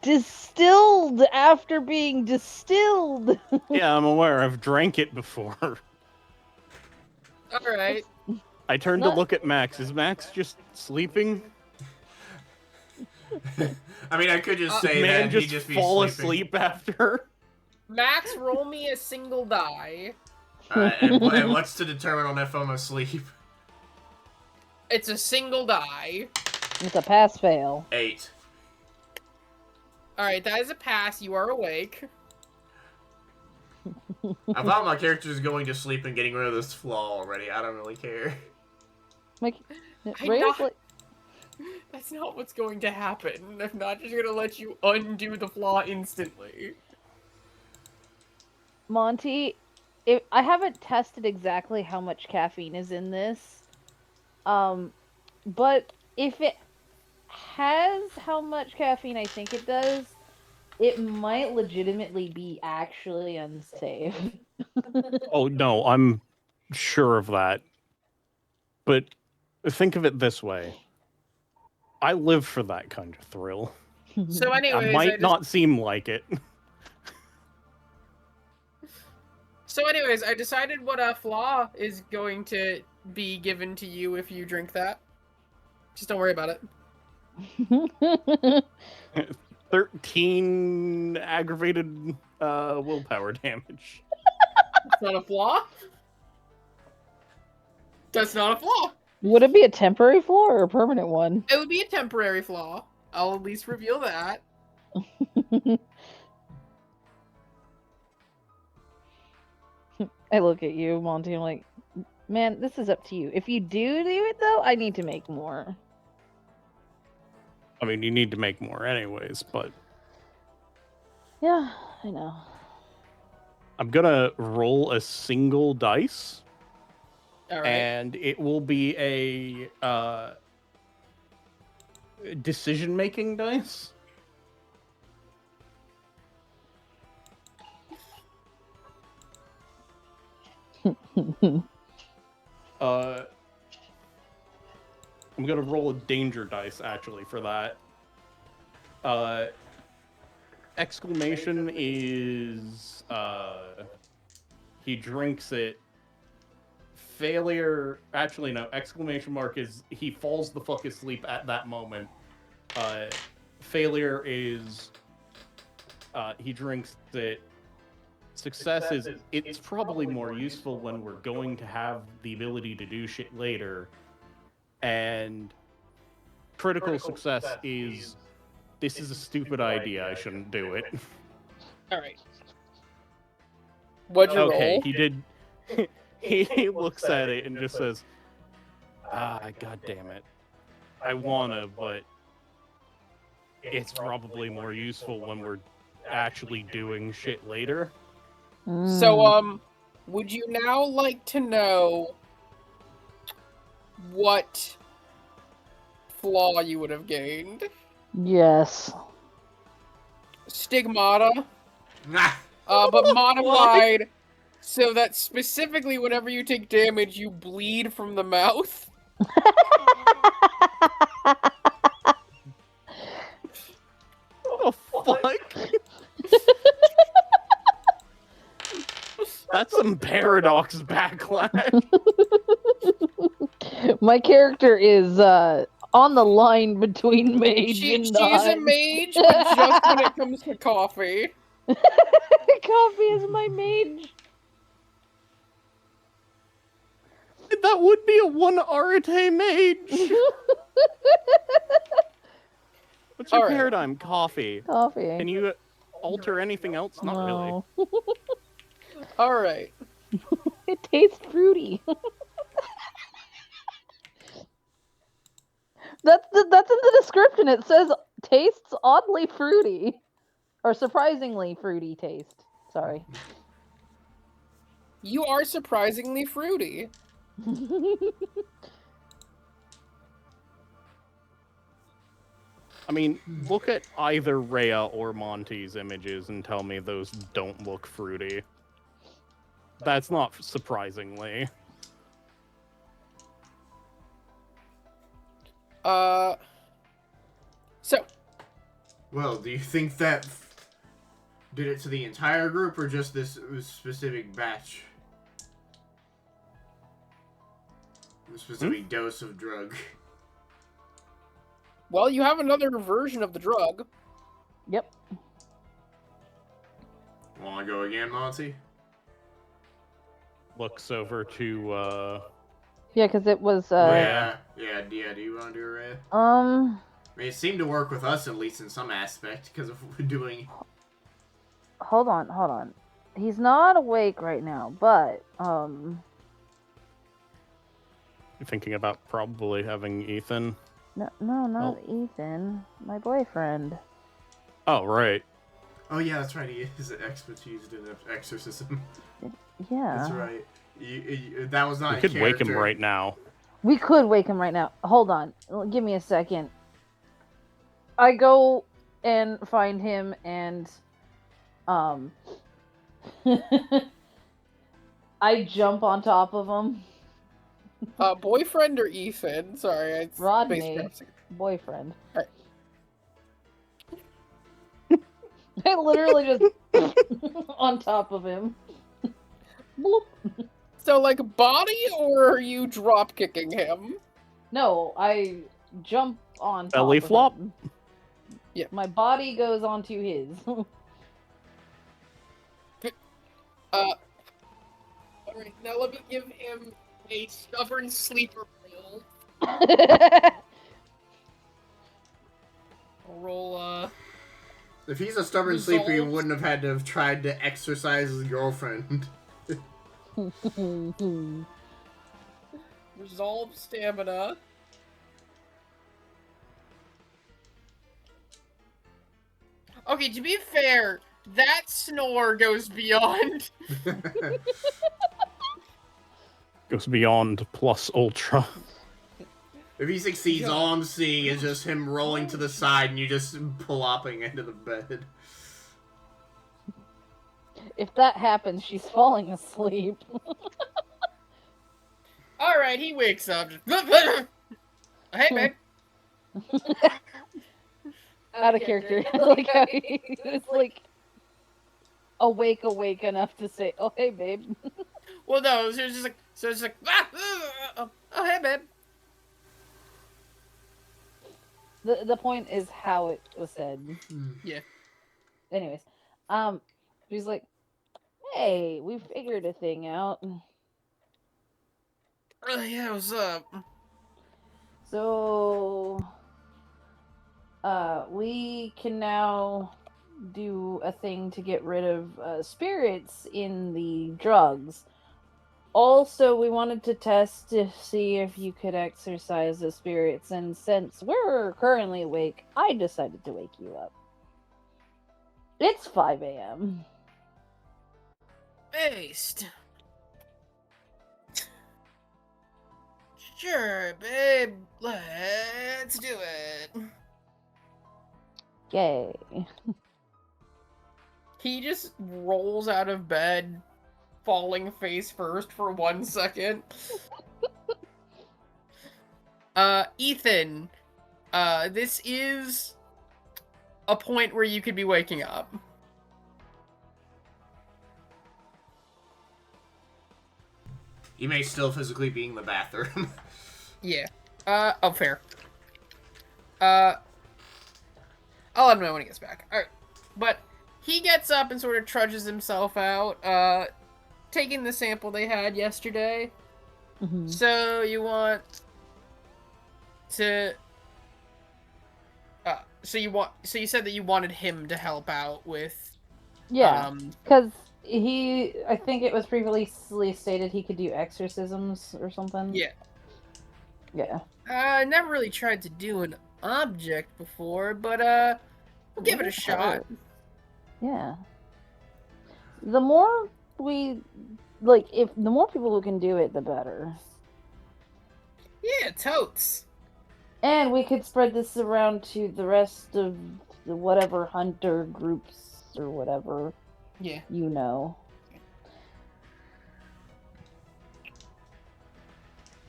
distilled after being distilled. Yeah, I'm aware. I've drank it before. All right. I turned to look at Max. Is Max just sleeping? I mean, I could just say Man, that and just he'd just be fall sleeping. asleep after. Max, roll me a single die. And what's to determine on if I'm asleep? It's a single die. It's a pass fail. 8. All right, that is a pass. You are awake. I thought my character was going to sleep and getting rid of this flaw already. I don't really care. Like, I Rhea's not- like, That's not what's going to happen. I'm not just gonna let you undo the flaw instantly. Monty, I haven't tested exactly how much caffeine is in this. But if it has how much caffeine I think it does, it might legitimately be actually unsafe. Oh, no, I'm sure of that. But think of it this way. I live for that kind of thrill. So I anyways, might not seem like it. I decided what a flaw is going to be given to you if you drink that. Just don't worry about it. 13 aggravated willpower damage. That's not a flaw. That's not a flaw. Would it be a temporary flaw or a permanent one? It would be a temporary flaw. I'll at least reveal that. I look at you, Monty, I'm like, man, this is up to you. If you do it, though, I need to make more. I mean, you need to make more anyways, but... Yeah, I know. I'm gonna roll a single dice. All right. And it will be a decision-making dice. I'm gonna roll a danger dice actually for that. Exclamation is he drinks it. Failure, actually no, exclamation mark is he falls the fuck asleep at that moment. Failure is he drinks it. Success is it's probably more useful when we're going to have the ability to do shit later. And critical success is this is a stupid idea, I shouldn't do it. All right. What'd you Okay, roll? he did. He looks at it and just says, god damn it. I wanna, but it's probably more useful when we're actually doing shit later. So, would you now like to know what flaw you would have gained? Yes. Stigmata, Nah. but modified so that specifically whenever you take damage, you bleed from the mouth. What the fuck? That's some paradox backlash. My character is on the line between mage She's and a non. mage, but just when it comes to coffee. Coffee is my mage. That would be a one Arate mage. What's your All right. paradigm? Coffee. Coffee. Can you alter anything else? Not really. No. All right. It tastes fruity. That's in the description. It says tastes oddly fruity, or surprisingly fruity taste. Sorry. You are surprisingly fruity. I mean, look at either Rhea or Monty's images and tell me those don't look fruity. That's not surprisingly. So, Well, do you think that did it to the entire group or just this specific batch? A specific dose of drug. well, you have another version of the drug. Yep. Wanna go again, Monty? Looks over to, Yeah, because it was. Yeah. Do you want to do a Rhea? I mean, it seemed to work with us at least in some aspect because of what we're doing. Hold on. He's not awake right now, but you're thinking about probably having Ethan. no, not Ethan, my boyfriend. Oh, right. Oh yeah, that's right. He is expertise in exorcism. Yeah. That's right. That was not. We could wake him right now. We could wake him right now. Hold on. Give me a second. I go and find him and I jump on top of him. Boyfriend or Ethan? Sorry, I Rodney. spaced out. Boyfriend. I literally just on top of him. Bloop. So, like, body, or are you drop kicking him? No, I jump on top Belly of flop? him. Yeah. My body goes onto his. Alright, now let me give him a stubborn sleeper roll. I'll roll, If he's a stubborn sleeper, he Resolves. wouldn't have had to have tried to exercise his girlfriend. resolve stamina. Okay, to be fair, that snore goes beyond. Goes beyond plus ultra. If he succeeds, all I'm seeing is just him rolling to the side and you just plopping into the bed. If that happens, she's falling asleep. Alright, he wakes up. Hey, babe. Out of character. Like how he was like awake enough to say, "Oh hey, babe." Well, no, so it's just like, oh, hey, babe. The point is how it was said. Yeah. Anyways, she's like, "Hey, we figured a thing out. Yeah, what's up? So, we can now do a thing to get rid of spirits in the drugs. Also, we wanted to test to see if you could exorcise the spirits, and since we're currently awake, I decided to wake you up. It's 5 a.m. Based. Sure, babe. Let's do it. Yay. He just rolls out of bed, falling face first for 1 second. Ethan, this is a point where you could be waking up. He may still physically be in the bathroom. Yeah. Oh, fair. I'll let him know when he gets back. Alright. But he gets up and sort of trudges himself out, taking the sample they had yesterday. Mhm. So you want to... so you said that you wanted him to help out with... Yeah, because I think it was previously stated he could do exorcisms or something. Yeah. Yeah. I never really tried to do an object before, but, we'll give it a shot. Yeah. The more we, like, if the more people who can do it, the better. Yeah, totes. And we could spread this around to the rest of the whatever hunter groups or whatever, Yeah. you know.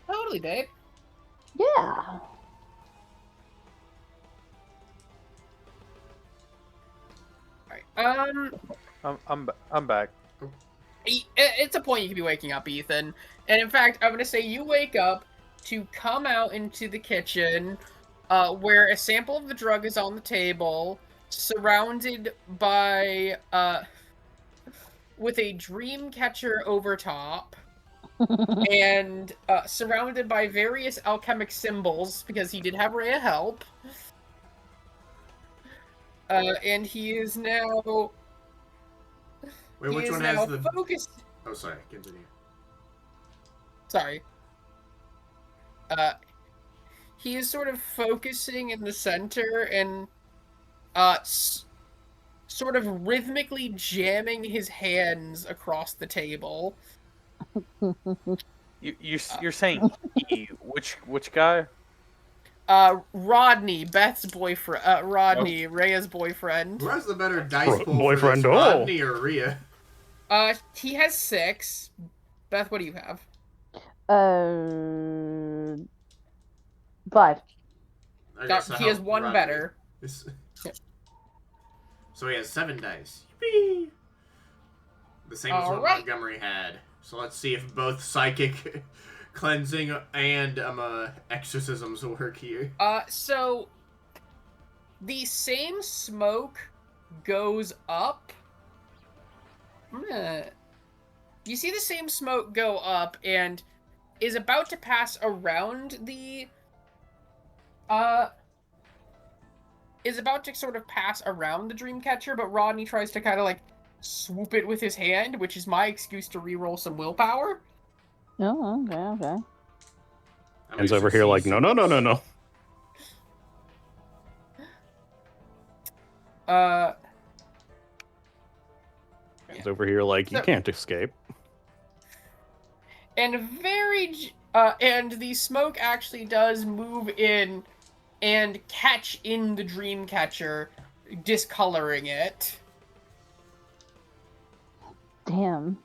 Totally, babe. Yeah. Alright, I'm back. it's a point you could be waking up, Ethan. And in fact, I'm gonna say you wake up to come out into the kitchen, where a sample of the drug is on the table, surrounded by, with a dream catcher over top, and, surrounded by various alchemic symbols, because he did have Ray of Help. And he is now... Wait, he which is one now has the... focused... Oh, sorry, continue. Sorry. He is sort of focusing in the center and, sort of rhythmically jamming his hands across the table. You're saying he? Which guy? Rodney, Beth's boyfriend. Rodney, Rhea's boyfriend. Who has the better dice pool Boyfriend, for this, oh. Rodney or Rhea? He has 6. Beth, what do you have? 5. I guess He has I'll- 1 Rodney. better. This- So he has 7 dice. Yippee! The same as what Alright. Montgomery had. So let's see if both psychic cleansing and exorcisms work here. So the same smoke goes up. You see the same smoke go up and is about to pass around the is about to sort of pass around the Dreamcatcher, but Rodney tries to kind of like swoop it with his hand, which is my excuse to reroll some willpower. Oh, okay. Hands over here like, no. Hands over here like, you can't escape. And and the smoke actually does move in and catch in the Dreamcatcher, discoloring it. Damn.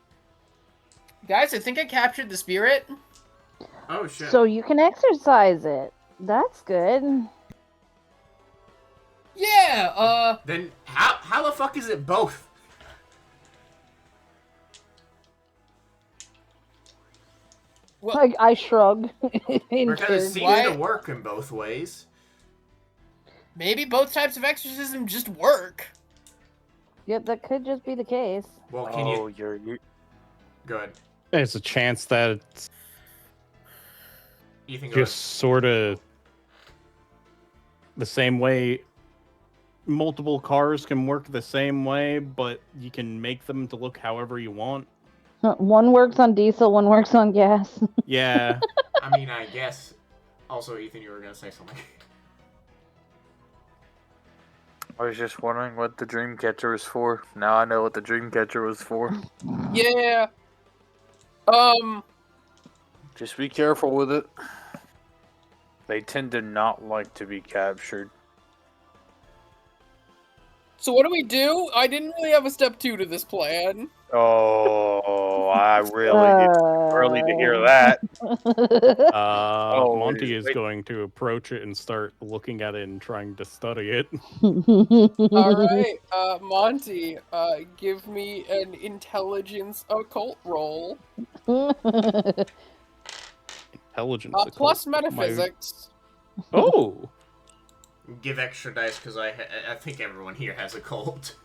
Guys, I think I captured the spirit. Oh shit. So you can exercise it. That's good. Yeah, Then how the fuck is it both? well, Like, I shrug. Because it seems Why- to work in both ways. maybe both types of exorcism just work. Yep, that could just be the case. Well, can you... you're Go ahead. There's a chance that it's Ethan, go just sort of the same way multiple cars can work the same way, but you can make them to look however you want. One works on diesel, one works on gas. Yeah. I mean, I guess. Also, Ethan, you were gonna say something. I was just wondering what the Dreamcatcher was for. Now I know what the Dreamcatcher was for. Yeah. Just be careful with it. They tend to not like to be captured. So what do we do? I didn't really have a step 2 to this plan. Oh, I really need to hear that. Monty is wait. going to approach it and start looking at it and trying to study it. Alright, Monty, give me an intelligence occult roll. Intelligence. Plus occult. metaphysics. Oh! Give extra dice because I think everyone here has a cult.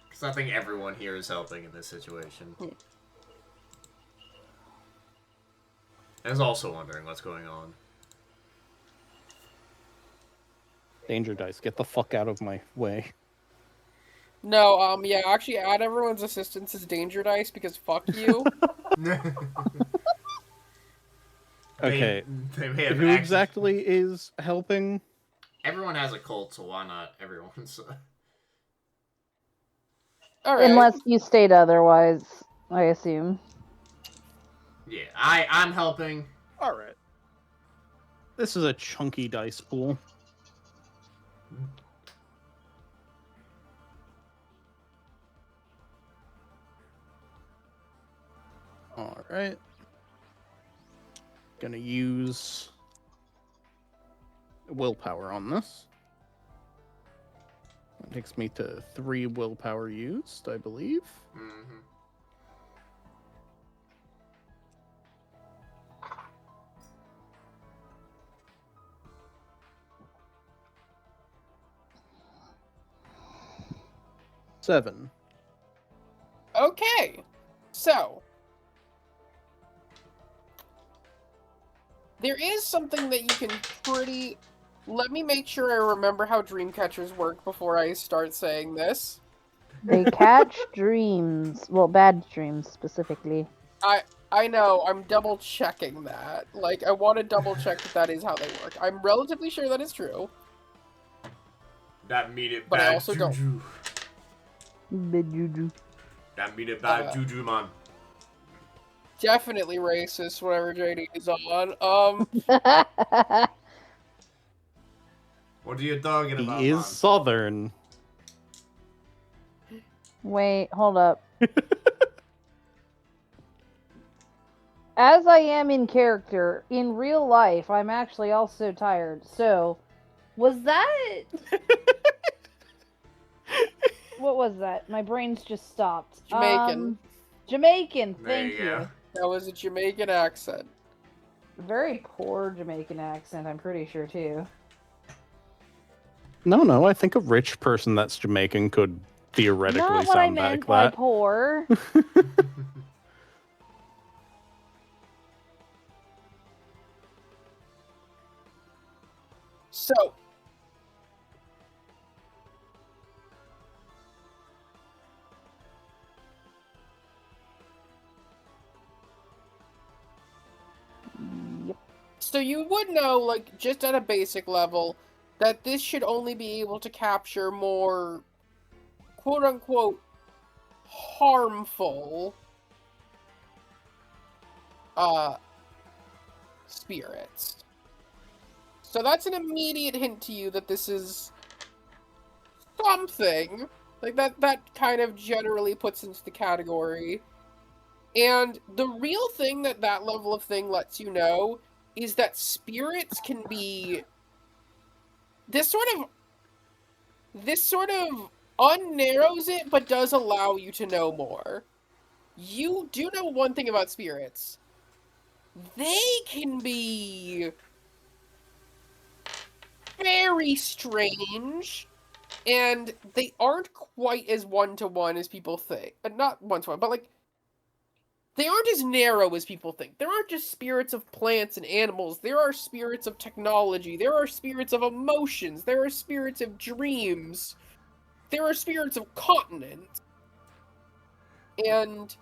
Because I think everyone here is helping in this situation. And is also wondering what's going on. Danger dice, get the fuck out of my way. No, yeah, actually add everyone's assistance as danger dice because fuck you. Okay. They may have Who access- exactly is helping? Everyone has a cult, so why not everyone's? Alright. Unless you state otherwise, I assume. Yeah, I'm helping. Alright. This is a chunky dice pool. Alright. Gonna use willpower on this. That takes me to 3 willpower used, I believe. Mm-hmm. Seven. Okay, so there is something that you can pretty... Let me make sure I remember how Dreamcatchers work before I start saying this. They catch dreams. Well, bad dreams, specifically. I know, I'm double checking that. Like, I want to double check that is how they work. I'm relatively sure that is true. That mean it But I bad also don't. juju. Bad juju. That mean it bad juju, man. Definitely racist, whatever JD is on. What are you talking about, He is man? southern. Wait, hold up. As I am in character, in real life, I'm actually also tired. So, was that What was that? My brain's just stopped. Jamaican. Jamaican. There Thank you you. go. That was a Jamaican accent. Very poor Jamaican accent, I'm pretty sure too. No, I think a rich person that's Jamaican could theoretically Not what I sound meant like by that. poor. So, Yep. so you would know, like, just at a basic level, that this should only be able to capture more, quote-unquote, harmful, spirits. So that's an immediate hint to you that this is something, like, that kind of generally puts into the category. And the real thing that level of thing lets you know is that spirits can be this sort of unnarrows it, but does allow you to know more. You do know one thing about spirits. They can be very strange, and they aren't quite as one-to-one as people think. Not one-to-one, but, like, they aren't as narrow as people think. There aren't just spirits of plants and animals. There are spirits of technology. There are spirits of emotions. There are spirits of dreams. There are spirits of continents. And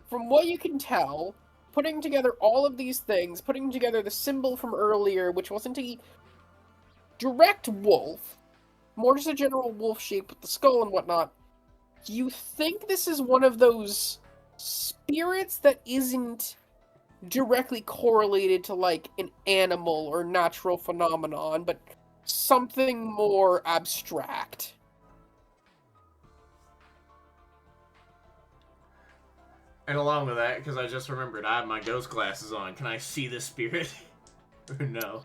from what you can tell, putting together all of these things, putting together the symbol from earlier, which wasn't a direct wolf, more just a general wolf shape with the skull and whatnot, you think this is one of those spirits that isn't directly correlated to, like, an animal or natural phenomenon, but something more abstract. And along with that, because I just remembered I have my ghost glasses on, can I see the spirit? Or no?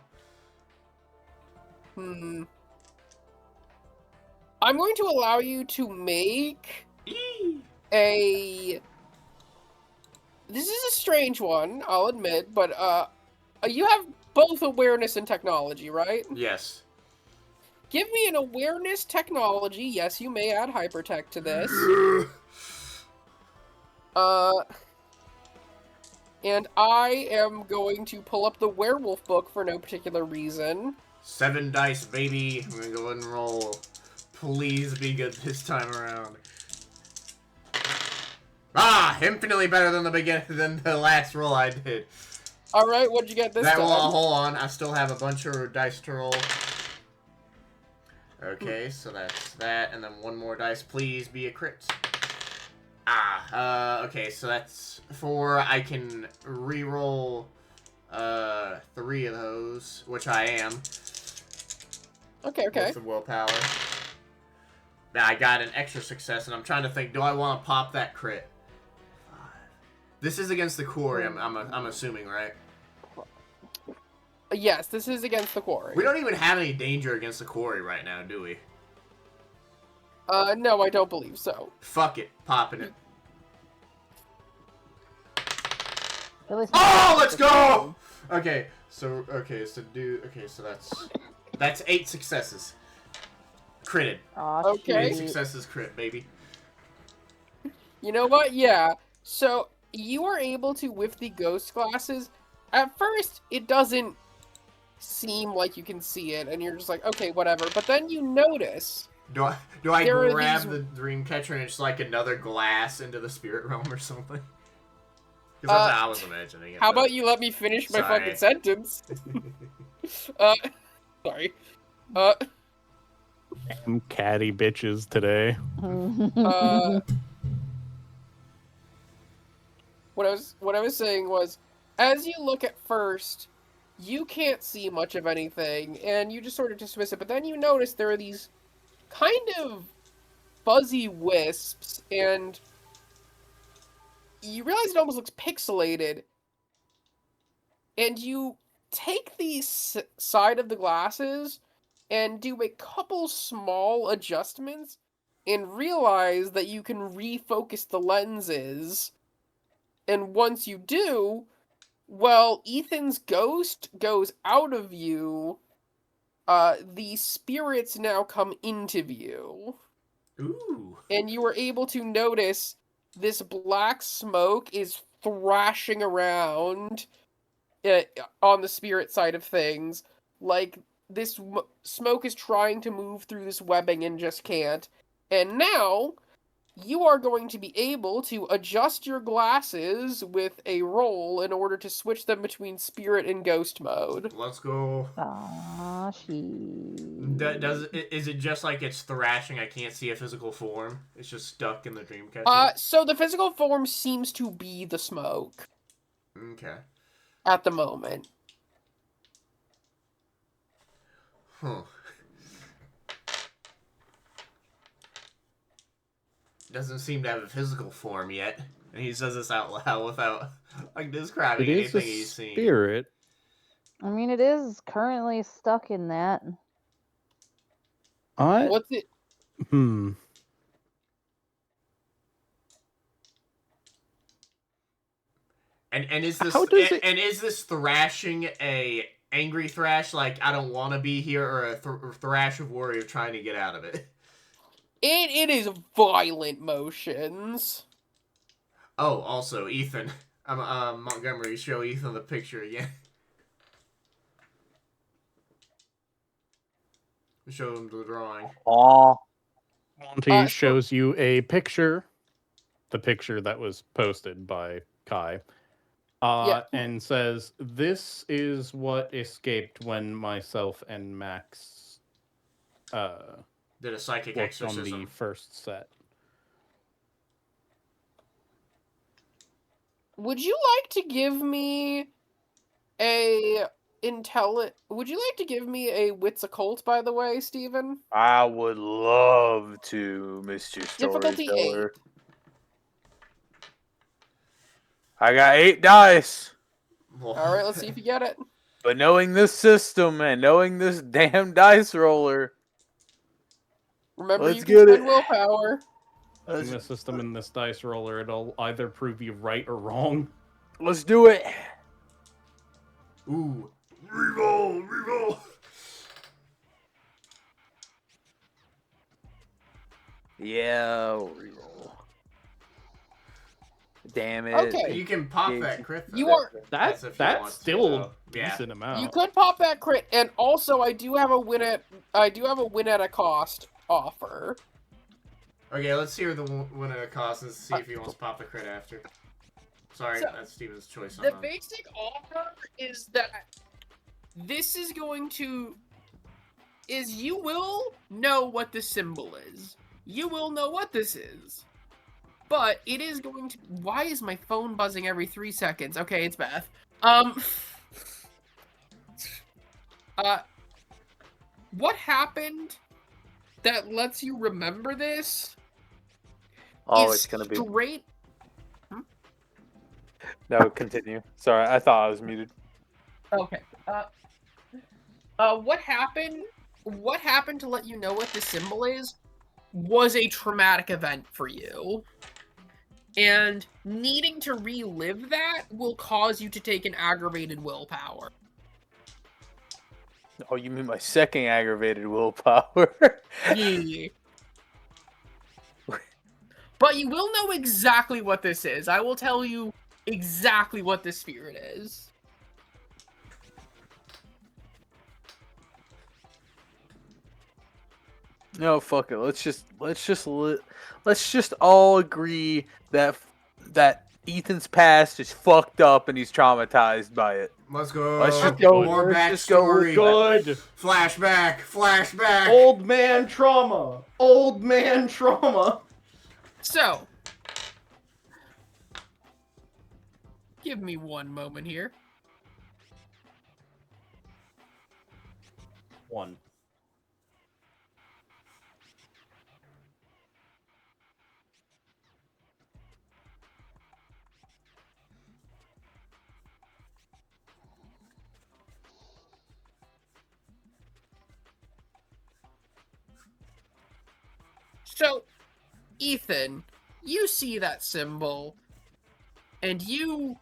I'm going to allow you to make a... This is a strange one, I'll admit, but you have both awareness and technology, right? Yes. Give me an awareness technology. Yes, you may add hypertech to this. And I am going to pull up the werewolf book for no particular reason. 7 dice, baby. I'm gonna go ahead and roll. Please be good this time around. Ah, infinitely better than the last roll I did. All right, what'd you get this time? Hold on. I still have a bunch of dice to roll. Okay, so that's that, and then one more dice. Please be a crit. Okay, so that's 4. I can re-roll 3 of those, which I am. Okay. With the willpower. Now I got an extra success, and I'm trying to think, do I want to pop that crit? 5. This is against the quarry, I'm assuming, right? Yes, this is against the quarry. We don't even have any danger against the quarry right now, do we? No, I don't believe so. Fuck it. Popping it. Oh, let's go! Okay, so that's 8 successes. Critted. Aw, Okay. 8 successes crit, baby. You know what? Yeah. So you are able to, with the ghost glasses, at first it doesn't seem like you can see it, and you're just like, okay, whatever. But then you notice. Do I There are grab these- the dream catcher and it's like another glass into the spirit realm or something? Because that's how I was imagining it. How but- about you let me finish my Sorry. fucking sentence? Sorry. Damn catty bitches today. What I was saying was, as you look at first, you can't see much of anything, and you just sort of dismiss it. But then you notice there are these kind of fuzzy wisps, and you realize it almost looks pixelated. And you take the side of the glasses and do a couple small adjustments, and realize that you can refocus the lenses. And once you do, well, Ethan's ghost goes out of you. The spirits now come into view. Ooh. And you are able to notice this black smoke is thrashing around on the spirit side of things. Like, this smoke is trying to move through this webbing and just can't. And now, you are going to be able to adjust your glasses with a roll in order to switch them between spirit and ghost mode. Let's go. Ah, Is it just like it's thrashing? I can't see a physical form. It's just stuck in the dream catcher. So the physical form seems to be the smoke Okay. at the moment. Huh. Doesn't seem to have a physical form yet. And he says this out loud without like describing It is a anything he's seen. spirit. I mean, it is currently stuck in that. What's it? Hmm. And is this How does it- and is this thrashing a angry thrash like I don't want to be here, or a thrash of worry of trying to get out of it? It is violent motions. Oh, also Ethan, Montgomery, show Ethan the picture again. Show him the drawing. Aw. Monty shows you a picture, the picture that was posted by Kai, Yeah. and says, "This is what escaped when myself and Max Did a psychic worked on exorcism. the first set." Would you like to give me a Would you like to give me a wits occult, by the way, Steven? I would love to, Mr. Difficulty Storyteller. I got 8 dice. All right, let's see if you get it. But knowing this system and knowing this damn dice roller, Remember, Let's you can get spend it. willpower. In the system in this dice roller, it'll either prove you right or wrong. let's do it. Ooh, reroll. Yeah, reroll. Damn it. Okay. You can pop that crit. Though. You are. That's if you want to, still though. a decent amount. You could pop that crit, and also I do have a win at a cost offer. Okay, let's hear the win at a cost and see if he wants to pop the crit after. Sorry, So, that's Steven's choice. The basic offer is that this is going to you will know what the symbol is. You will know what this is. But it is going to... Why is my phone buzzing every 3 seconds? Okay, it's Beth. What happened that lets you remember this? Oh, is it's gonna be. straight. No, continue. Sorry, I thought I was muted. Okay. What happened? What happened to let you know what the symbol is? Was a traumatic event for you. And needing to relive that will cause you to take an aggravated willpower. Oh, you mean my second aggravated willpower? Yeah. But you will know exactly what this is. I will tell you exactly what this spirit is. No, fuck it. Let's just all agree that Ethan's past is fucked up and he's traumatized by it. Let's go. Let's just go. More Let's just go with backstory. Good. Flashback. Old man trauma. Old man trauma. So, give me one moment here. 1. So, Ethan, you see that symbol, and you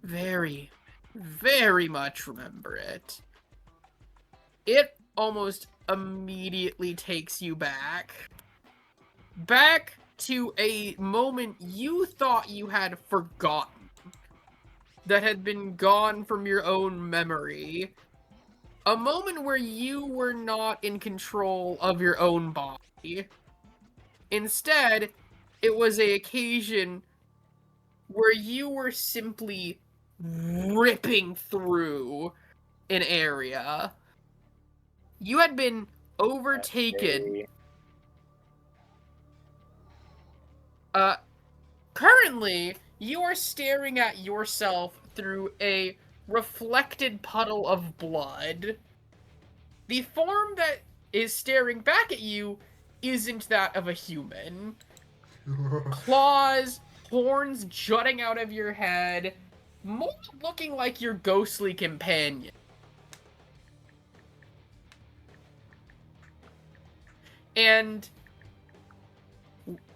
very, very much remember it. It almost immediately takes you back to a moment you thought you had forgotten, that had been gone from your own memory. A moment where you were not in control of your own body. Instead, it was an occasion where you were simply ripping through an area. You had been overtaken. Currently, you are staring at yourself through a reflected puddle of blood. The form that is staring back at you isn't that of a human. Claws, horns jutting out of your head, more looking like your ghostly companion. And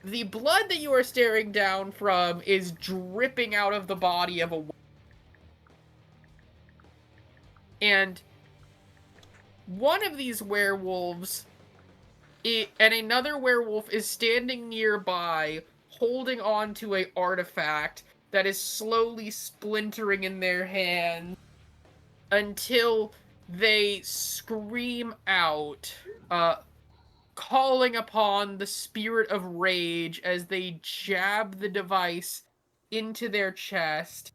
the blood that you are staring down from is dripping out of the body of a woman. And one of these werewolves, and another werewolf is standing nearby, holding on to an artifact that is slowly splintering in their hand until they scream out, calling upon the spirit of rage as they jab the device into their chest,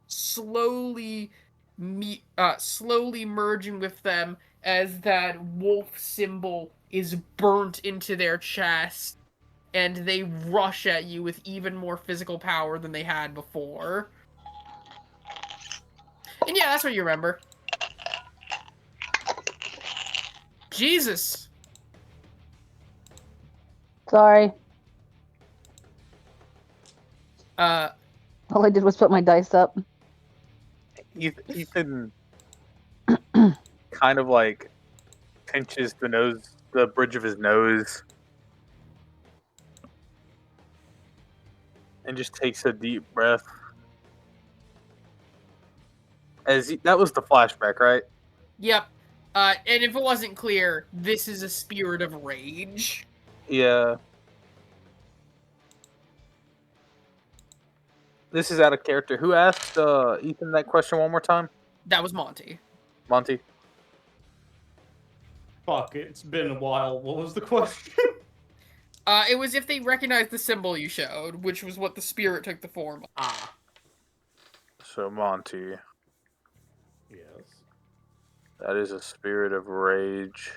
slowly merging with them as that wolf symbol is burnt into their chest, and they rush at you with even more physical power than they had before. And yeah, that's what you remember. Jesus! Sorry. Uh, All I did was put my dice up. Ethan kind of like pinches the bridge of his nose, and just takes a deep breath. That was the flashback, right? Yep. And if it wasn't clear, this is a spirit of rage. Yeah. This is out of character. Who asked Ethan that question one more time? That was Monty. Monty? Fuck, it's been a while. What was the question? It was if they recognized the symbol you showed, which was what the spirit took the form of. Ah. So, Monty, Yes. that is a spirit of rage.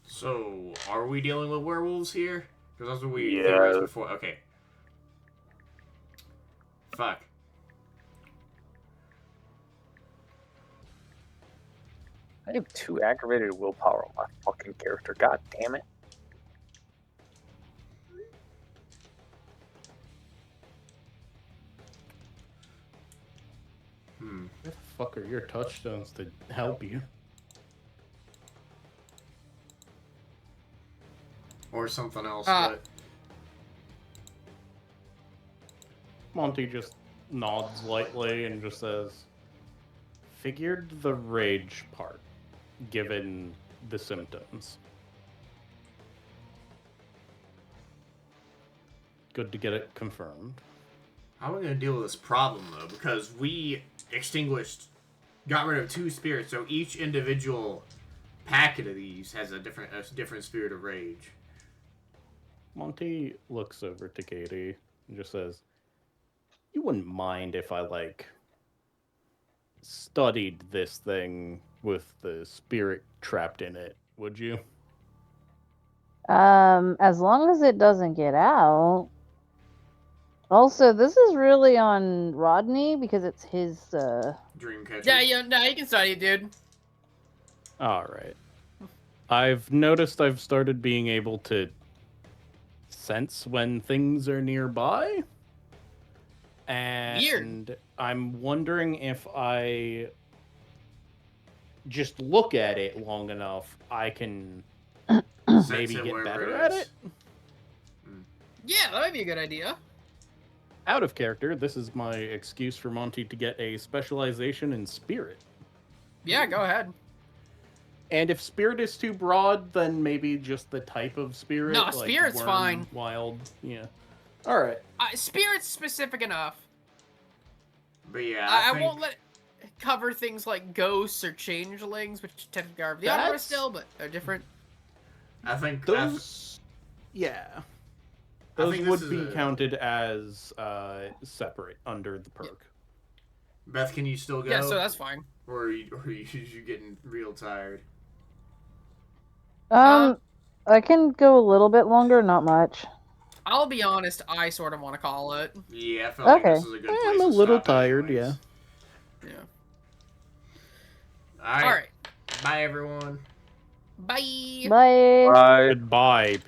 So, are we dealing with werewolves here? Because that's what we Yeah. theorized before. Okay. Fuck. I have 2 aggravated willpower on my fucking character. God damn it. Hmm. Where the fuck are your touchstones to help you? Or something else, Ah. but... Monty just nods lightly and just says, figured the rage part, given the symptoms. Good to get it confirmed. How are we going to deal with this problem, though? Because we got rid of 2 spirits, so each individual packet of these has a different spirit of rage. Monty looks over to Katie and just says, you wouldn't mind if I, studied this thing with the spirit trapped in it, would you? As long as it doesn't get out. Also, this is really on Rodney because it's his, Dreamcatcher. Yeah, you can study it, dude. Alright. I've noticed I've started being able to sense when things are nearby. And Weird. I'm wondering if I just look at it long enough, I can Since maybe it get wherever better it at is. it. Yeah, that might be a good idea. Out of character, this is my excuse for Monty to get a specialization in spirit. Yeah, go ahead. And if spirit is too broad, then maybe just the type of spirit. No, like spirit's worm, fine. Wild, yeah. All right. Spirit's specific enough. But yeah, I think... won't let it cover things like ghosts or changelings, which technically are of the Underworld That's- still, but they're different. I think Those, yeah. I Those think would this be is a- counted as separate under the perk. Beth, can you still go? Yeah, so that's fine. Or are you getting real tired? I can go a little bit longer, not much. I'll be honest, I sort of want to call it. Yeah, I feel like Okay. this is a good place I'm to a little stop tired, anyways. Yeah. Alright. Alright. Bye, everyone. Bye. Bye. Bye. Goodbye.